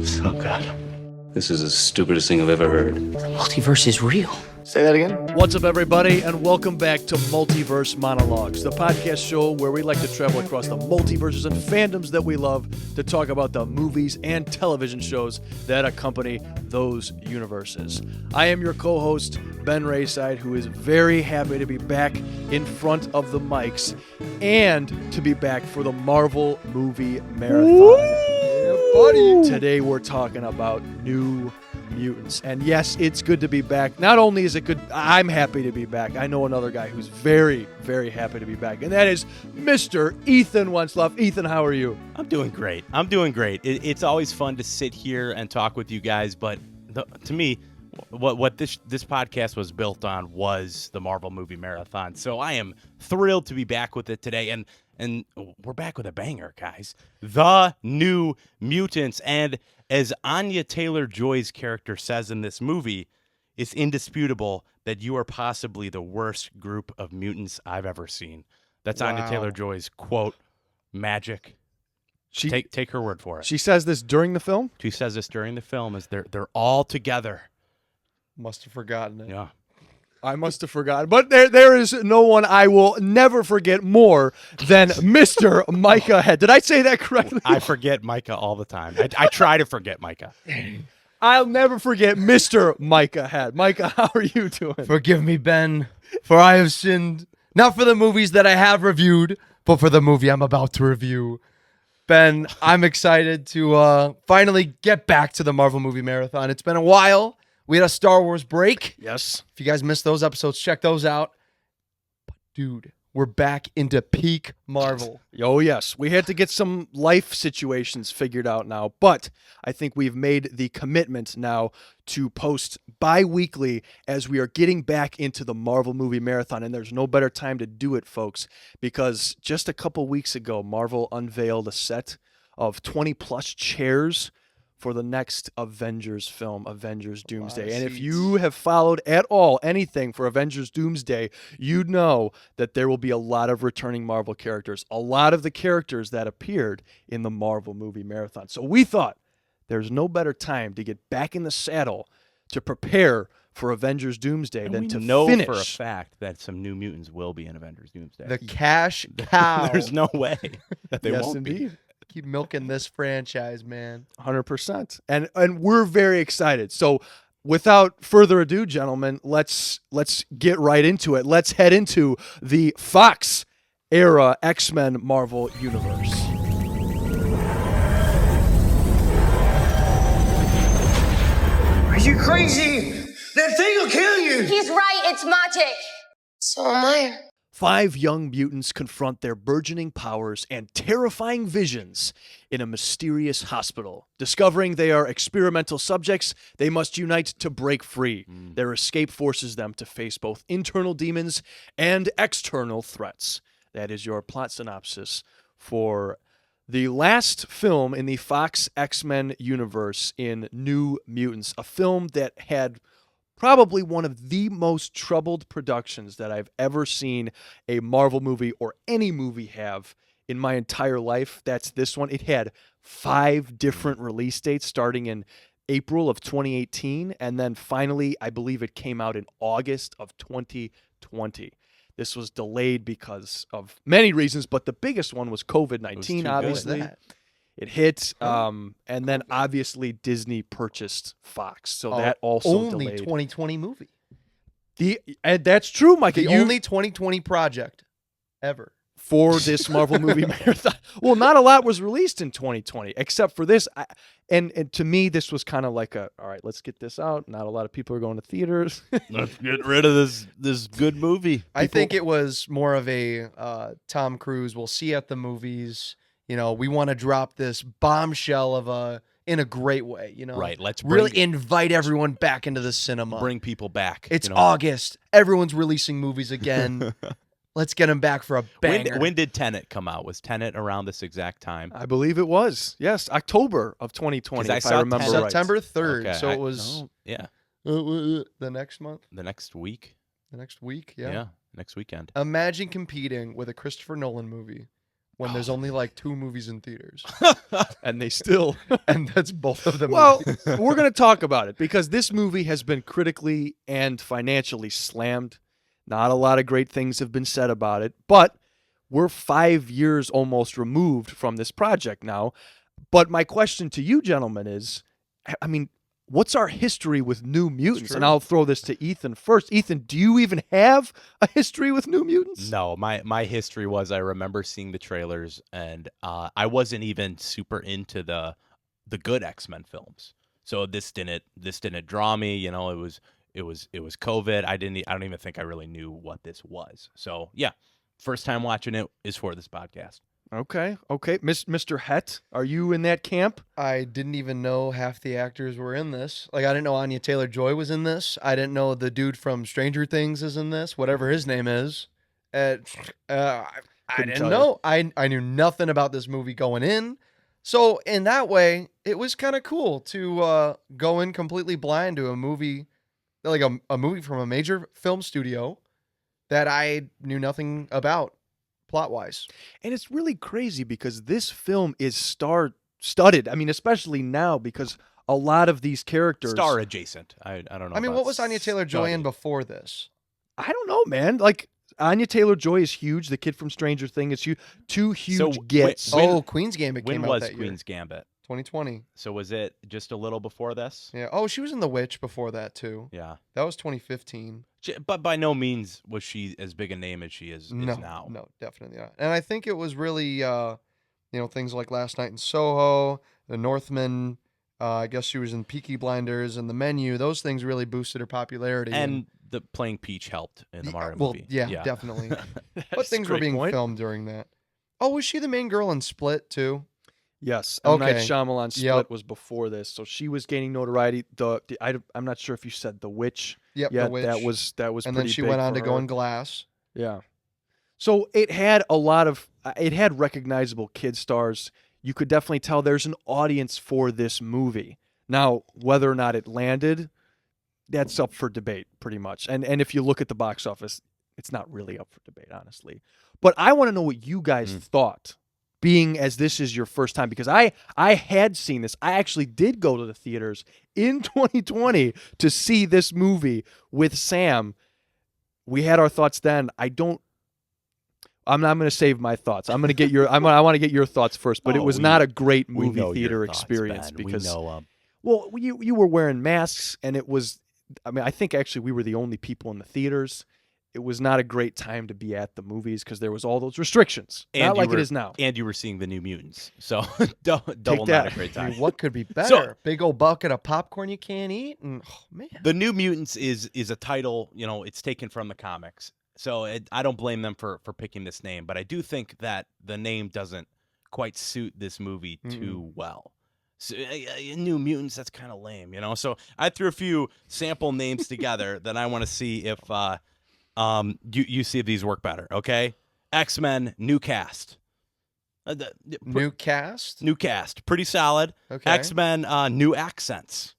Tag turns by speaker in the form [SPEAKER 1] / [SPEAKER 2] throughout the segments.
[SPEAKER 1] Oh, God. This is the stupidest thing I've ever heard.
[SPEAKER 2] The multiverse is real.
[SPEAKER 3] Say that again.
[SPEAKER 4] What's up, everybody, and welcome back to Multiverse Monologues, the podcast show where we like to travel across the multiverses and fandoms that we love to talk about the movies and television shows that accompany those universes. I am your co-host, Ben Rayside, who is very happy to be back in front of the mics and to be back for the Marvel movie marathon.
[SPEAKER 3] Yeah, buddy.
[SPEAKER 4] Today we're talking about New Mutants. And yes, it's good to be back. Not only is it good, I'm happy to be back. I know another guy who's very, very happy to be back, and that is Mr. Heaton Wentzloff. Heaton, how are you?
[SPEAKER 5] I'm doing great. It's always fun to sit here and talk with you guys, but to me, what this podcast was built on was the Marvel movie marathon. So I am thrilled to be back with it today, and we're back with a banger, guys. The New Mutants, and as Anya Taylor-Joy's character says in this movie, it's indisputable that you are possibly the worst group of mutants I've ever seen. That's Anya Taylor-Joy's quote, magic. Take her word for it.
[SPEAKER 4] She says this during the film?
[SPEAKER 5] She says this during the film as they're all together.
[SPEAKER 3] Must have forgotten it.
[SPEAKER 5] Yeah.
[SPEAKER 4] I must have forgotten. But there is no one I will never forget more than Mr. Micah Head. Did I say that correctly?
[SPEAKER 5] I forget Micah all the time. I try to forget Micah.
[SPEAKER 4] I'll never forget Mr. Micah Head. Micah, how are you doing?
[SPEAKER 3] Forgive me, Ben, for I have sinned, not for the movies that I have reviewed, but for the movie I'm about to review. Ben, I'm excited to finally get back to the Marvel movie marathon. It's been a while. We had a Star Wars break.
[SPEAKER 4] Yes.
[SPEAKER 3] If you guys missed those episodes, check those out. But dude, we're back into peak Marvel.
[SPEAKER 4] Oh, yes. We had to get some life situations figured out now, but I think we've made the commitment now to post bi-weekly as we are getting back into the Marvel movie marathon, and there's no better time to do it, folks, because just a couple weeks ago, Marvel unveiled a set of 20-plus chairs for the next Avengers film, Avengers Doomsday. And if you have followed at all anything for Avengers Doomsday, you'd know that there will be a lot of returning Marvel characters, a lot of the characters that appeared in the Marvel movie marathon. So we thought there's no better time to get back in the saddle to prepare for Avengers Doomsday
[SPEAKER 5] And
[SPEAKER 4] than
[SPEAKER 5] we
[SPEAKER 4] to
[SPEAKER 5] know
[SPEAKER 4] finish.
[SPEAKER 5] for a fact that some New Mutants will be in Avengers Doomsday.
[SPEAKER 3] The cash cow.
[SPEAKER 5] There's no way that they
[SPEAKER 4] Yes,
[SPEAKER 5] won't be.
[SPEAKER 4] indeed.
[SPEAKER 3] Keep milking this franchise, man.
[SPEAKER 4] 100%. And we're very excited. So without further ado, gentlemen, let's get right into it. Let's head into the Fox era X-Men Marvel universe.
[SPEAKER 6] Are you crazy? That thing will kill you.
[SPEAKER 7] He's right, it's magic. So am I.
[SPEAKER 4] 5 young mutants confront their burgeoning powers and terrifying visions in a mysterious hospital. Discovering they are experimental subjects, they must unite to break free. Their escape forces them to face both internal demons and external threats. That is your plot synopsis for the last film in the Fox X-Men universe in New Mutants, a film that had probably one of the most troubled productions that I've ever seen a Marvel movie or any movie have in my entire life. That's this one. It had 5 different release dates starting in April of 2018, and then finally, I believe it came out in August of 2020. This was delayed because of many reasons, but the biggest one was COVID-19, obviously. It hit, and then obviously Disney purchased Fox, so that also
[SPEAKER 3] only
[SPEAKER 4] delayed.
[SPEAKER 3] 2020 movie.
[SPEAKER 4] And that's true, Micah.
[SPEAKER 3] The only 2020 project ever.
[SPEAKER 4] For this Marvel movie marathon. Well, not a lot was released in 2020, except for this. And to me, this was kind of like all right, let's get this out. Not a lot of people are going to theaters.
[SPEAKER 5] Let's get rid of this good movie.
[SPEAKER 3] I think it was more of a Tom Cruise, we'll see at the movies. You know, we want to drop this bombshell of in a great way, you know.
[SPEAKER 5] Right, let's
[SPEAKER 3] really invite everyone back into the cinema.
[SPEAKER 5] Bring people back.
[SPEAKER 3] It's August. Everyone's releasing movies again. Let's get them back for a banger.
[SPEAKER 5] When did Tenet come out? Was Tenet around this exact time?
[SPEAKER 4] I believe it was. Yes, October of 2020, if I remember right.
[SPEAKER 3] September 3rd.
[SPEAKER 5] Okay,
[SPEAKER 3] So it was the next month.
[SPEAKER 5] The next week.
[SPEAKER 3] The next week, yeah.
[SPEAKER 5] Next weekend.
[SPEAKER 3] Imagine competing with a Christopher Nolan movie when there's only like 2 movies in theaters,
[SPEAKER 4] And they still.
[SPEAKER 3] and that's both of them.
[SPEAKER 4] Well, we're going to talk about it because this movie has been critically and financially slammed. Not a lot of great things have been said about it, but we're 5 years almost removed from this project now. But my question to you, gentlemen, is, I mean, what's our history with New Mutants? And I'll throw this to Ethan first. Ethan, do you even have a history with New Mutants?
[SPEAKER 5] No, my history was I remember seeing the trailers, and I wasn't even super into the good X-Men films. So this didn't draw me. You know, it was COVID. I don't even think I really knew what this was. So yeah, first time watching it is for this podcast.
[SPEAKER 4] Okay. Mr. Het, are you in that camp?
[SPEAKER 3] I didn't even know half the actors were in this. Like, I didn't know Anya Taylor-Joy was in this. I didn't know the dude from Stranger Things is in this, whatever his name is. I didn't
[SPEAKER 4] tell
[SPEAKER 3] know. I knew nothing about this movie going in. So in that way, it was kind of cool to go in completely blind to a movie, like a movie from a major film studio that I knew nothing about plot-wise.
[SPEAKER 4] And it's really crazy because this film is star-studded. I mean, especially now because a lot of these characters...
[SPEAKER 5] Star adjacent. I don't know.
[SPEAKER 3] I mean,
[SPEAKER 5] about
[SPEAKER 3] what was Anya Taylor-Joy in
[SPEAKER 5] studded.
[SPEAKER 3] before this?
[SPEAKER 4] I don't know, man. Like, Anya Taylor-Joy is huge. The kid from Stranger Things is huge. 2 huge
[SPEAKER 5] So,
[SPEAKER 4] gets.
[SPEAKER 5] When-
[SPEAKER 3] Queen's Gambit
[SPEAKER 5] When
[SPEAKER 3] came out
[SPEAKER 5] was
[SPEAKER 3] that
[SPEAKER 5] Queen's Gambit?
[SPEAKER 3] 2020.
[SPEAKER 5] So was it just a little before this?
[SPEAKER 3] Yeah. Oh, she was in The Witch before that too.
[SPEAKER 5] Yeah.
[SPEAKER 3] That was 2015.
[SPEAKER 5] But by no means was she as big a name as she is now.
[SPEAKER 3] No, definitely not. And I think it was really, things like Last Night in Soho, The Northman. I guess she was in Peaky Blinders and The Menu. Those things really boosted her popularity.
[SPEAKER 5] And the playing Peach helped in the Mario
[SPEAKER 3] well,
[SPEAKER 5] movie.
[SPEAKER 3] yeah, definitely. But
[SPEAKER 4] That's
[SPEAKER 3] things
[SPEAKER 4] a
[SPEAKER 3] were
[SPEAKER 4] great
[SPEAKER 3] being
[SPEAKER 4] point.
[SPEAKER 3] filmed during that. Oh, was she the main girl in Split too?
[SPEAKER 4] Yes. M. Night
[SPEAKER 3] Okay.
[SPEAKER 4] Shyamalan Split
[SPEAKER 3] Yep.
[SPEAKER 4] was before this. So she was gaining notoriety. I'm not sure if you said The Witch.
[SPEAKER 3] Yep,
[SPEAKER 4] Yeah,
[SPEAKER 3] The Witch.
[SPEAKER 4] that was
[SPEAKER 3] And
[SPEAKER 4] pretty
[SPEAKER 3] then she
[SPEAKER 4] big
[SPEAKER 3] went on
[SPEAKER 4] for
[SPEAKER 3] to go
[SPEAKER 4] her.
[SPEAKER 3] in Glass.
[SPEAKER 4] Yeah. So it had recognizable kid stars. You could definitely tell there's an audience for this movie. Now, whether or not it landed, that's up for debate pretty much. And if you look at the box office, it's not really up for debate, honestly. But I want to know what you guys thought, being as this is your first time, because I had seen this. I actually did go to the theaters in 2020 to see this movie with Sam. We had our thoughts then. I'm not going to save my thoughts. I'm going to get I want to get your thoughts first, but it was not a great
[SPEAKER 5] We
[SPEAKER 4] movie
[SPEAKER 5] know your
[SPEAKER 4] theater
[SPEAKER 5] thoughts,
[SPEAKER 4] experience
[SPEAKER 5] Ben.
[SPEAKER 4] because
[SPEAKER 5] we know
[SPEAKER 4] well, you were wearing masks and it was I think actually we were the only people in the theaters. It was not a great time to be at the movies because there was all those restrictions. Not like it is now.
[SPEAKER 5] And you were seeing the New Mutants. So double not
[SPEAKER 4] that.
[SPEAKER 5] a great
[SPEAKER 3] I
[SPEAKER 5] time.
[SPEAKER 3] mean, what could be better? Big old bucket of popcorn you can't eat, and oh man.
[SPEAKER 5] The New Mutants is a title, it's taken from the comics. So I don't blame them for picking this name, but I do think that the name doesn't quite suit this movie too well. So, New Mutants, that's kind of lame, So I threw a few sample names together that I want to see if you see if these work better, okay? X-Men, new cast.
[SPEAKER 3] New cast?
[SPEAKER 5] New cast, pretty solid.
[SPEAKER 3] Okay.
[SPEAKER 5] X-Men, new accents.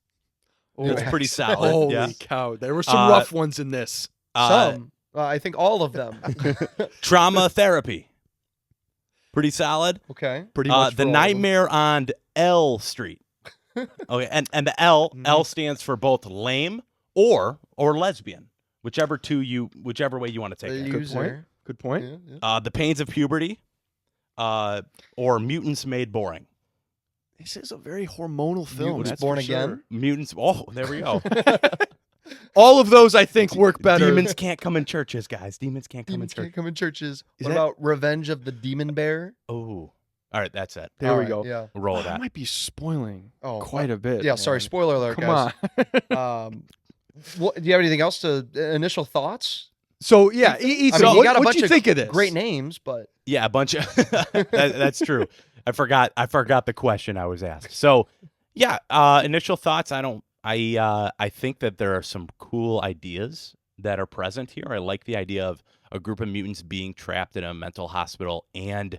[SPEAKER 5] It's pretty solid.
[SPEAKER 4] Holy
[SPEAKER 5] yeah.
[SPEAKER 4] cow. There were some rough ones in this.
[SPEAKER 3] Some. I think all of them.
[SPEAKER 5] Trauma therapy. Pretty solid.
[SPEAKER 3] Okay.
[SPEAKER 4] Pretty much
[SPEAKER 5] The
[SPEAKER 4] for all of them.
[SPEAKER 5] Nightmare on L Street. Okay, and the L stands for both lame or lesbian, whichever way you want to take it.
[SPEAKER 3] Loser.
[SPEAKER 4] Good point.
[SPEAKER 3] Yeah, yeah.
[SPEAKER 5] The Pains of Puberty, or Mutants Made Boring.
[SPEAKER 4] This is a very hormonal film.
[SPEAKER 3] Mutants
[SPEAKER 4] that's
[SPEAKER 3] Born
[SPEAKER 4] for
[SPEAKER 3] Again?
[SPEAKER 4] sure.
[SPEAKER 5] Mutants. Oh, there we go.
[SPEAKER 4] All of those, I think, work better.
[SPEAKER 5] Demons can't come in churches, guys. Demons can't come
[SPEAKER 3] Demons
[SPEAKER 5] in church.
[SPEAKER 3] can't come in churches.
[SPEAKER 4] Is
[SPEAKER 3] What
[SPEAKER 4] that-
[SPEAKER 3] about Revenge of the Demon Bear?
[SPEAKER 5] Oh, all right, that's it.
[SPEAKER 4] There
[SPEAKER 3] All
[SPEAKER 4] we
[SPEAKER 3] right,
[SPEAKER 4] go.
[SPEAKER 3] Yeah.
[SPEAKER 5] We'll roll with
[SPEAKER 4] I
[SPEAKER 5] that.
[SPEAKER 4] might be spoiling
[SPEAKER 3] Oh,
[SPEAKER 4] quite a bit.
[SPEAKER 3] Yeah. Sorry.
[SPEAKER 4] man.
[SPEAKER 3] Spoiler alert,
[SPEAKER 4] Come
[SPEAKER 3] guys.
[SPEAKER 4] on.
[SPEAKER 3] Do you have anything else to initial thoughts?
[SPEAKER 4] So, yeah, Ethan,
[SPEAKER 3] I mean, you got a
[SPEAKER 4] what
[SPEAKER 3] bunch
[SPEAKER 4] you
[SPEAKER 3] of
[SPEAKER 4] think of this?
[SPEAKER 3] great names, but
[SPEAKER 5] Yeah, a bunch of that's true. I forgot the question I was asked. So, yeah, initial thoughts. I think that there are some cool ideas that are present here. I like the idea of a group of mutants being trapped in a mental hospital, and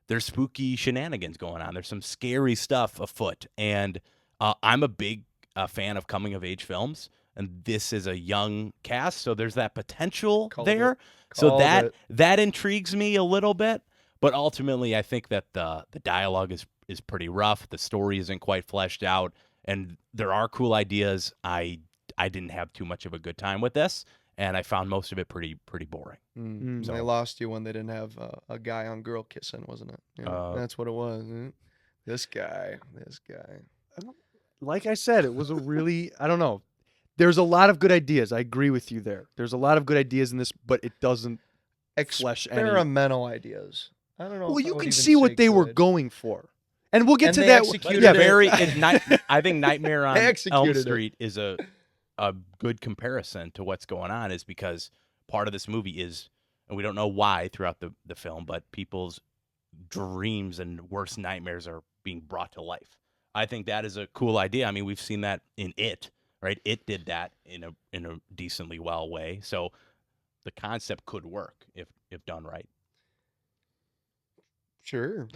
[SPEAKER 5] there's spooky shenanigans going on. There's some scary stuff afoot, and I'm a big fan of coming of age films, and this is a young cast, so there's that potential
[SPEAKER 3] Called
[SPEAKER 5] there.
[SPEAKER 3] it.
[SPEAKER 5] So
[SPEAKER 3] Called it.
[SPEAKER 5] that intrigues me a little bit. But ultimately, I think that the dialogue is pretty rough. The story isn't quite fleshed out, and there are cool ideas. I didn't have too much of a good time with this, and I found most of it pretty boring. So-
[SPEAKER 3] They lost you when they didn't have a guy on girl kissing, wasn't it? Yeah, that's what it was. This guy.
[SPEAKER 4] Like I said, it was a really, I don't know. There's a lot of good ideas. I agree with you there. There's a lot of good ideas in this, but it doesn't flesh any.
[SPEAKER 3] Experimental ideas. I don't know.
[SPEAKER 4] Well,
[SPEAKER 3] if I
[SPEAKER 4] you
[SPEAKER 3] would
[SPEAKER 4] can
[SPEAKER 3] even
[SPEAKER 4] see what
[SPEAKER 3] say
[SPEAKER 4] they were
[SPEAKER 3] good.
[SPEAKER 4] going for. And we'll get
[SPEAKER 3] And
[SPEAKER 4] to
[SPEAKER 3] they
[SPEAKER 4] that.
[SPEAKER 3] executed
[SPEAKER 4] Yeah,
[SPEAKER 3] it.
[SPEAKER 5] I think Nightmare on
[SPEAKER 3] They
[SPEAKER 5] Elm
[SPEAKER 3] executed it.
[SPEAKER 5] Street is a good comparison to what's going on, is because part of this movie is, and we don't know why throughout the film, but people's dreams and worst nightmares are being brought to life. I think that is a cool idea. I mean, we've seen that in It, right? It did that in a decently well way. So the concept could work if done right.
[SPEAKER 3] Sure.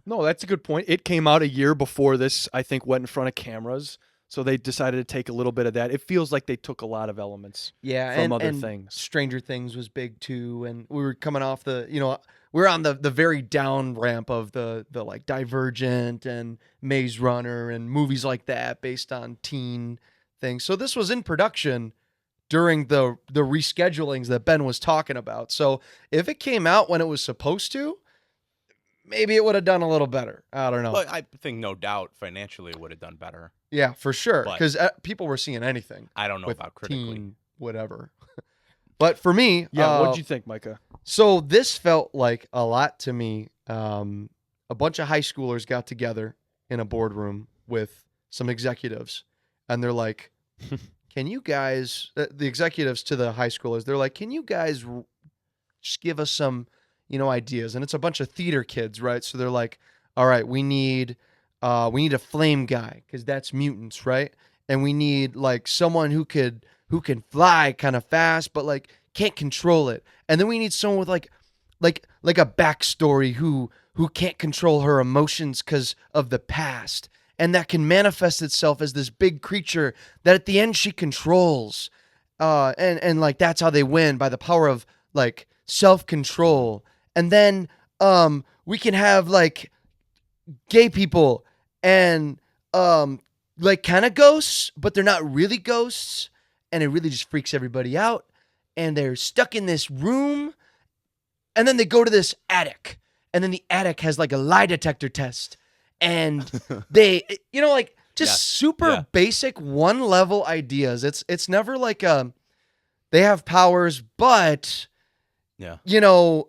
[SPEAKER 4] No, that's a good point. It came out a year before this, I think, went in front of cameras. So they decided to take a little bit of that. It feels like they took a lot of elements
[SPEAKER 3] Yeah,
[SPEAKER 4] from
[SPEAKER 3] and,
[SPEAKER 4] other
[SPEAKER 3] and
[SPEAKER 4] things.
[SPEAKER 3] Stranger Things was big too, and we were coming off we're on the very down ramp of the like Divergent and Maze Runner and movies like that based on teen things. So this was in production during the reschedulings that Ben was talking about. So if it came out when it was supposed to, maybe it would have done a little better. I don't know.
[SPEAKER 5] But I think no doubt financially it would have done better.
[SPEAKER 3] Yeah, for sure,
[SPEAKER 5] But-
[SPEAKER 3] because people were seeing anything.
[SPEAKER 5] I don't know
[SPEAKER 3] with
[SPEAKER 5] about critically.
[SPEAKER 3] teen whatever. But for me,
[SPEAKER 4] Yeah, what did you think, Micah?
[SPEAKER 3] So this felt like a lot to me. A bunch of high schoolers got together in a boardroom with some executives, and they're like, "Can you guys?" The executives to the high schoolers, they're like, "Can you guys just give us some, ideas?" And it's a bunch of theater kids, right? So they're like, "All right, we need a flame guy because that's mutants, right? And we need like someone who can fly kind of fast, but like can't control it. And then we need someone with like a backstory who can't control her emotions because of the past, and that can manifest itself as this big creature that at the end she controls. And like that's how they win, by the power of like self-control. And then we can have like gay people and like kind of ghosts, but they're not really ghosts, and it really just freaks everybody out. And they're stuck in this room, and then they go to this attic, and then the attic has like a lie detector test, and they, like just
[SPEAKER 5] Yes.
[SPEAKER 3] super
[SPEAKER 5] Yeah.
[SPEAKER 3] basic one level ideas. It's never like they have powers, but
[SPEAKER 5] Yeah.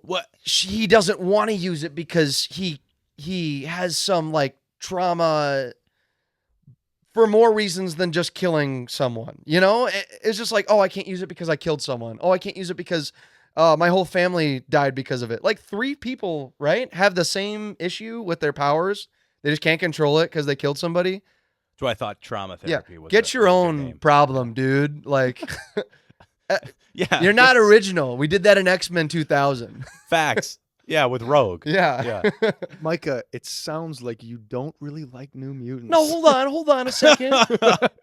[SPEAKER 3] what he doesn't want to use it because he has some like trauma for more reasons than just killing someone. It's just like, oh, I can't use it because I killed someone. Oh, I can't use it because my whole family died because of it. Like 3 people, right, have the same issue with their powers. They just can't control it because they killed somebody.
[SPEAKER 5] So I thought trauma
[SPEAKER 3] Yeah,
[SPEAKER 5] therapy was
[SPEAKER 3] get
[SPEAKER 5] a
[SPEAKER 3] your
[SPEAKER 5] good
[SPEAKER 3] own
[SPEAKER 5] name.
[SPEAKER 3] problem, dude. Like,
[SPEAKER 5] Yeah.
[SPEAKER 3] you're not original. We did that in X-Men 2000.
[SPEAKER 5] Facts. Yeah, with Rogue.
[SPEAKER 3] Yeah.
[SPEAKER 5] Yeah.
[SPEAKER 4] Micah, it sounds like you don't really like New Mutants.
[SPEAKER 3] No, hold on a second.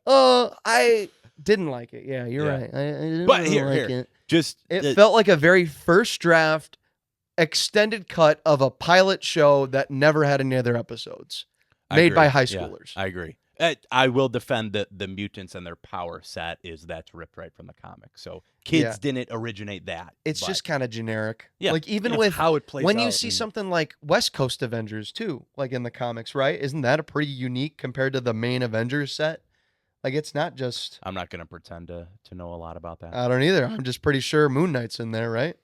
[SPEAKER 3] I didn't like it. Yeah, you're
[SPEAKER 5] Yeah.
[SPEAKER 3] right. I didn't
[SPEAKER 5] But
[SPEAKER 3] really
[SPEAKER 5] here,
[SPEAKER 3] like
[SPEAKER 5] here.
[SPEAKER 3] it.
[SPEAKER 5] Just
[SPEAKER 3] It felt like a very first draft extended cut of a pilot show that never had any other episodes
[SPEAKER 5] I
[SPEAKER 3] made
[SPEAKER 5] agree.
[SPEAKER 3] by high
[SPEAKER 5] Yeah,
[SPEAKER 3] schoolers.
[SPEAKER 5] I agree. I will defend the mutants and their power set that's ripped right from the comic. So kids
[SPEAKER 3] Yeah.
[SPEAKER 5] didn't originate that.
[SPEAKER 3] It's
[SPEAKER 5] but-
[SPEAKER 3] just kind of generic.
[SPEAKER 5] Yeah.
[SPEAKER 3] Like even
[SPEAKER 4] It's
[SPEAKER 3] with
[SPEAKER 4] how it plays
[SPEAKER 3] when you
[SPEAKER 4] out.
[SPEAKER 3] see something like West Coast Avengers too, like in the comics, right? Isn't that a pretty unique compared to the main Avengers set? Like it's not just
[SPEAKER 5] I'm not going to pretend to know a lot about that.
[SPEAKER 3] I don't either. I'm just pretty sure Moon Knight's in there, right?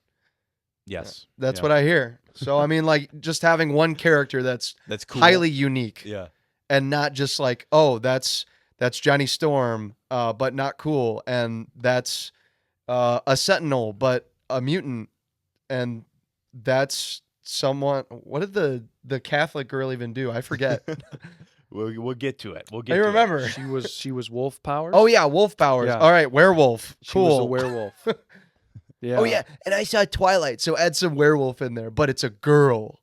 [SPEAKER 5] Yes.
[SPEAKER 3] That's
[SPEAKER 5] Yeah.
[SPEAKER 3] what I hear. So I mean, like just having one character that's
[SPEAKER 5] That's cool.
[SPEAKER 3] highly unique,
[SPEAKER 5] Yeah.
[SPEAKER 3] and not just like, oh, that's Johnny Storm, but not cool, and that's a Sentinel, but a mutant, and that's someone. What did the Catholic girl even do? I forget.
[SPEAKER 5] We'll get to it. We'll get
[SPEAKER 3] I
[SPEAKER 5] to
[SPEAKER 3] remember.
[SPEAKER 4] She was wolf powers.
[SPEAKER 3] Oh yeah, wolf powers.
[SPEAKER 4] Yeah.
[SPEAKER 3] All right, werewolf.
[SPEAKER 4] She
[SPEAKER 3] Cool.
[SPEAKER 4] was a werewolf. Yeah.
[SPEAKER 3] Oh yeah, and I saw Twilight, so add some werewolf in there, but it's a girl.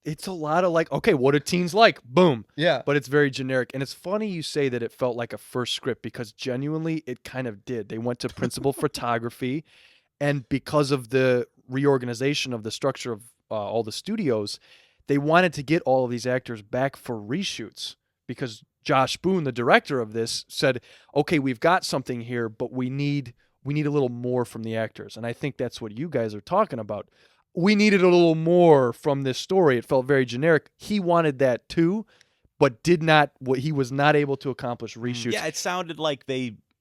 [SPEAKER 4] It's a lot of like, okay, what do teens like? Boom.
[SPEAKER 3] Yeah.
[SPEAKER 4] But it's very generic. And it's funny you say that it felt like a first script because genuinely it kind of did. They went to principal photography, and because of the reorganization of the structure all the studios, they wanted to get all of these actors back for reshoots because Josh Boone, the director of this, said, "Okay, we've got something here, but we need a little more from the actors." And I think that's what you guys are talking about. We needed a little more from this story. It felt very generic. He wanted that too, but he was not able to accomplish reshoots.
[SPEAKER 5] Yeah, it sounded like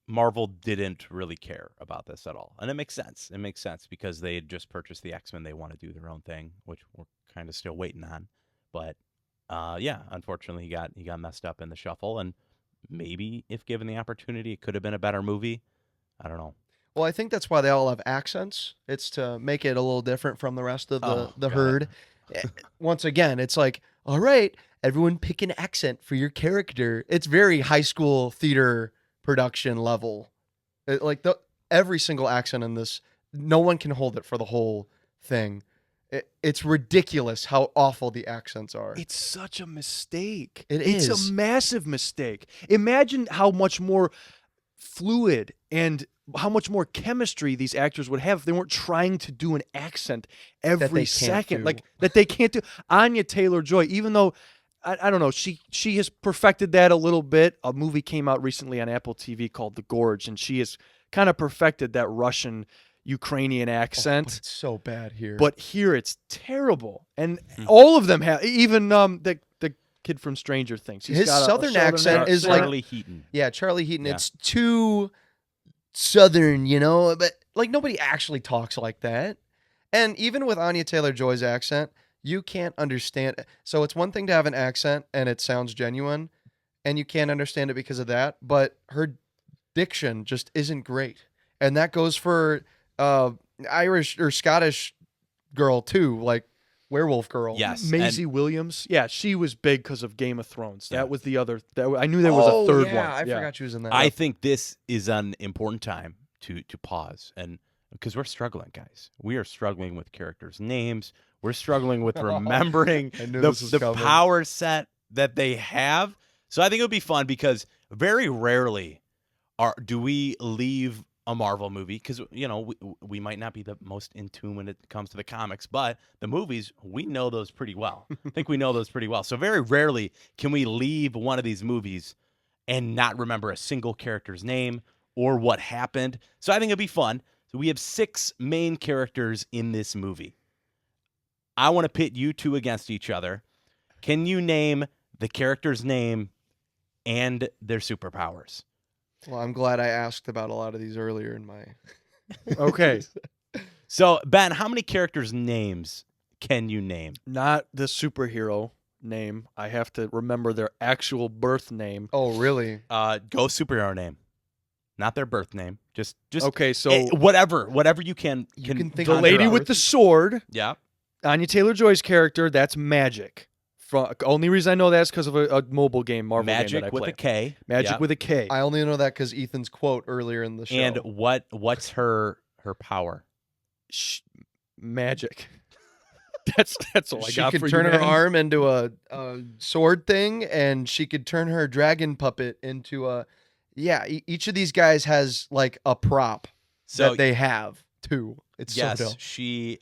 [SPEAKER 5] Marvel didn't really care about this at all. And it makes sense. It makes sense because they had just purchased the X-Men. They want to do their own thing, which we're kind of still waiting on. But yeah, unfortunately he got messed up in the shuffle, and maybe if given the opportunity it could have been a better movie. I don't know.
[SPEAKER 3] Well, I think that's why they all have accents. It's to make it a little different from the rest of the herd. Once again, it's like, all right, everyone pick an accent for your character. It's very high school theater production level. Every single accent in this, no one can hold it for the whole thing. It's ridiculous how awful the accents are.
[SPEAKER 4] It's such a mistake.
[SPEAKER 3] It's
[SPEAKER 4] a massive mistake. Imagine how much more fluid and how much more chemistry these actors would have if they weren't trying to do an accent every second, like that they can't do. Anya Taylor-Joy, even though I don't know, she has perfected that a little bit. A movie came out recently on Apple TV called The Gorge, and she has kind of perfected that Russian Ukrainian accent.
[SPEAKER 3] But it's so bad here.
[SPEAKER 4] But here it's terrible, and all of them have. Even the kid from Stranger Things.
[SPEAKER 3] His southern accent is like
[SPEAKER 5] Charlie Heaton.
[SPEAKER 3] Yeah, Charlie Heaton.
[SPEAKER 5] Yeah.
[SPEAKER 3] It's too southern, but like nobody actually talks like that. And even with Anya Taylor-Joy's accent, you can't understand. So it's one thing to have an accent and it sounds genuine, and you can't understand it because of that. But her diction just isn't great, and that goes for Irish or Scottish girl too, like Werewolf Girl.
[SPEAKER 5] Yes.
[SPEAKER 4] Maisie Williams. Yeah, she was big because of Game of Thrones. That was the other. I knew there was a third one.
[SPEAKER 3] I forgot she was in that.
[SPEAKER 5] I think this is an important time to pause, and because we're struggling, guys. We are struggling with characters' names. We're struggling with remembering the power set that they have. So I think it would be fun because very rarely do we leave a Marvel movie, because we might not be the most in tune when it comes to the comics, but the movies, we know those pretty well. I think we know those pretty well. So very rarely can we leave one of these movies and not remember a single character's name or what happened. So I think it'd be fun. So we have 6 main characters in this movie. I want to pit you two against each other. Can you name the character's name and their superpowers?
[SPEAKER 3] Well, I'm glad I asked about a lot of these earlier in my.
[SPEAKER 4] Okay.
[SPEAKER 5] So, Ben, how many characters' names can you name?
[SPEAKER 4] Not the superhero name. I have to remember their actual birth name.
[SPEAKER 3] Oh, really?
[SPEAKER 5] Go superhero name, not their birth name. Just
[SPEAKER 4] okay. So
[SPEAKER 5] whatever you can
[SPEAKER 3] think
[SPEAKER 4] the lady with the sword.
[SPEAKER 5] Yeah.
[SPEAKER 4] Anya Taylor-Joy's character. That's Magic. Only reason I know that is because of a mobile game, Marvel game that I play.
[SPEAKER 5] Magic with a K.
[SPEAKER 4] Magic with a K.
[SPEAKER 3] I only know that because Ethan's quote earlier in the show.
[SPEAKER 5] And what's her power?
[SPEAKER 4] Magic. That's all I got for you.
[SPEAKER 3] She could turn her
[SPEAKER 4] man.
[SPEAKER 3] arm into a sword thing, and she could turn her dragon puppet into a. Yeah, each of these guys has like a prop that they have too. It's
[SPEAKER 5] yes,
[SPEAKER 3] so dope.
[SPEAKER 5] she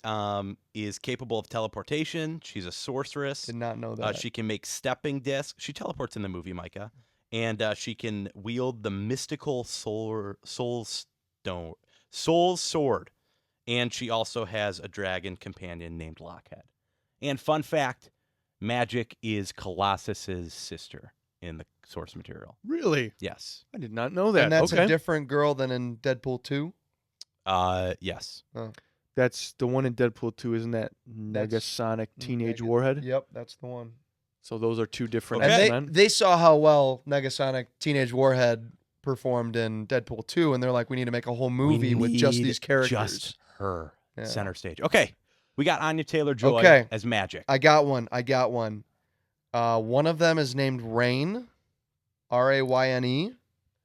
[SPEAKER 5] is capable of teleportation. She's a sorceress.
[SPEAKER 3] Did not know that.
[SPEAKER 5] She can make stepping discs. She teleports in the movie, Micah, and she can wield the mystical soul sword, and she also has a dragon companion named Lockhead. And fun fact, Magic is Colossus's sister in the source material.
[SPEAKER 4] Really?
[SPEAKER 5] Yes.
[SPEAKER 4] I did not know that.
[SPEAKER 3] And that's
[SPEAKER 4] okay.
[SPEAKER 3] a different girl than in Deadpool 2?
[SPEAKER 5] Yes.
[SPEAKER 3] Oh.
[SPEAKER 4] That's the one in Deadpool 2, isn't that Negasonic Teenage Warhead?
[SPEAKER 3] Yep, that's the one.
[SPEAKER 4] So those are two different
[SPEAKER 5] Okay.
[SPEAKER 3] And they saw how well Negasonic Teenage Warhead performed in Deadpool 2, and they're like, we need to make a whole movie with just these characters.
[SPEAKER 5] Just her.
[SPEAKER 3] Yeah.
[SPEAKER 5] Center stage. Okay. We got Anya Taylor-Joy as Magic.
[SPEAKER 3] I got one. One of them is named Rain, Rayne.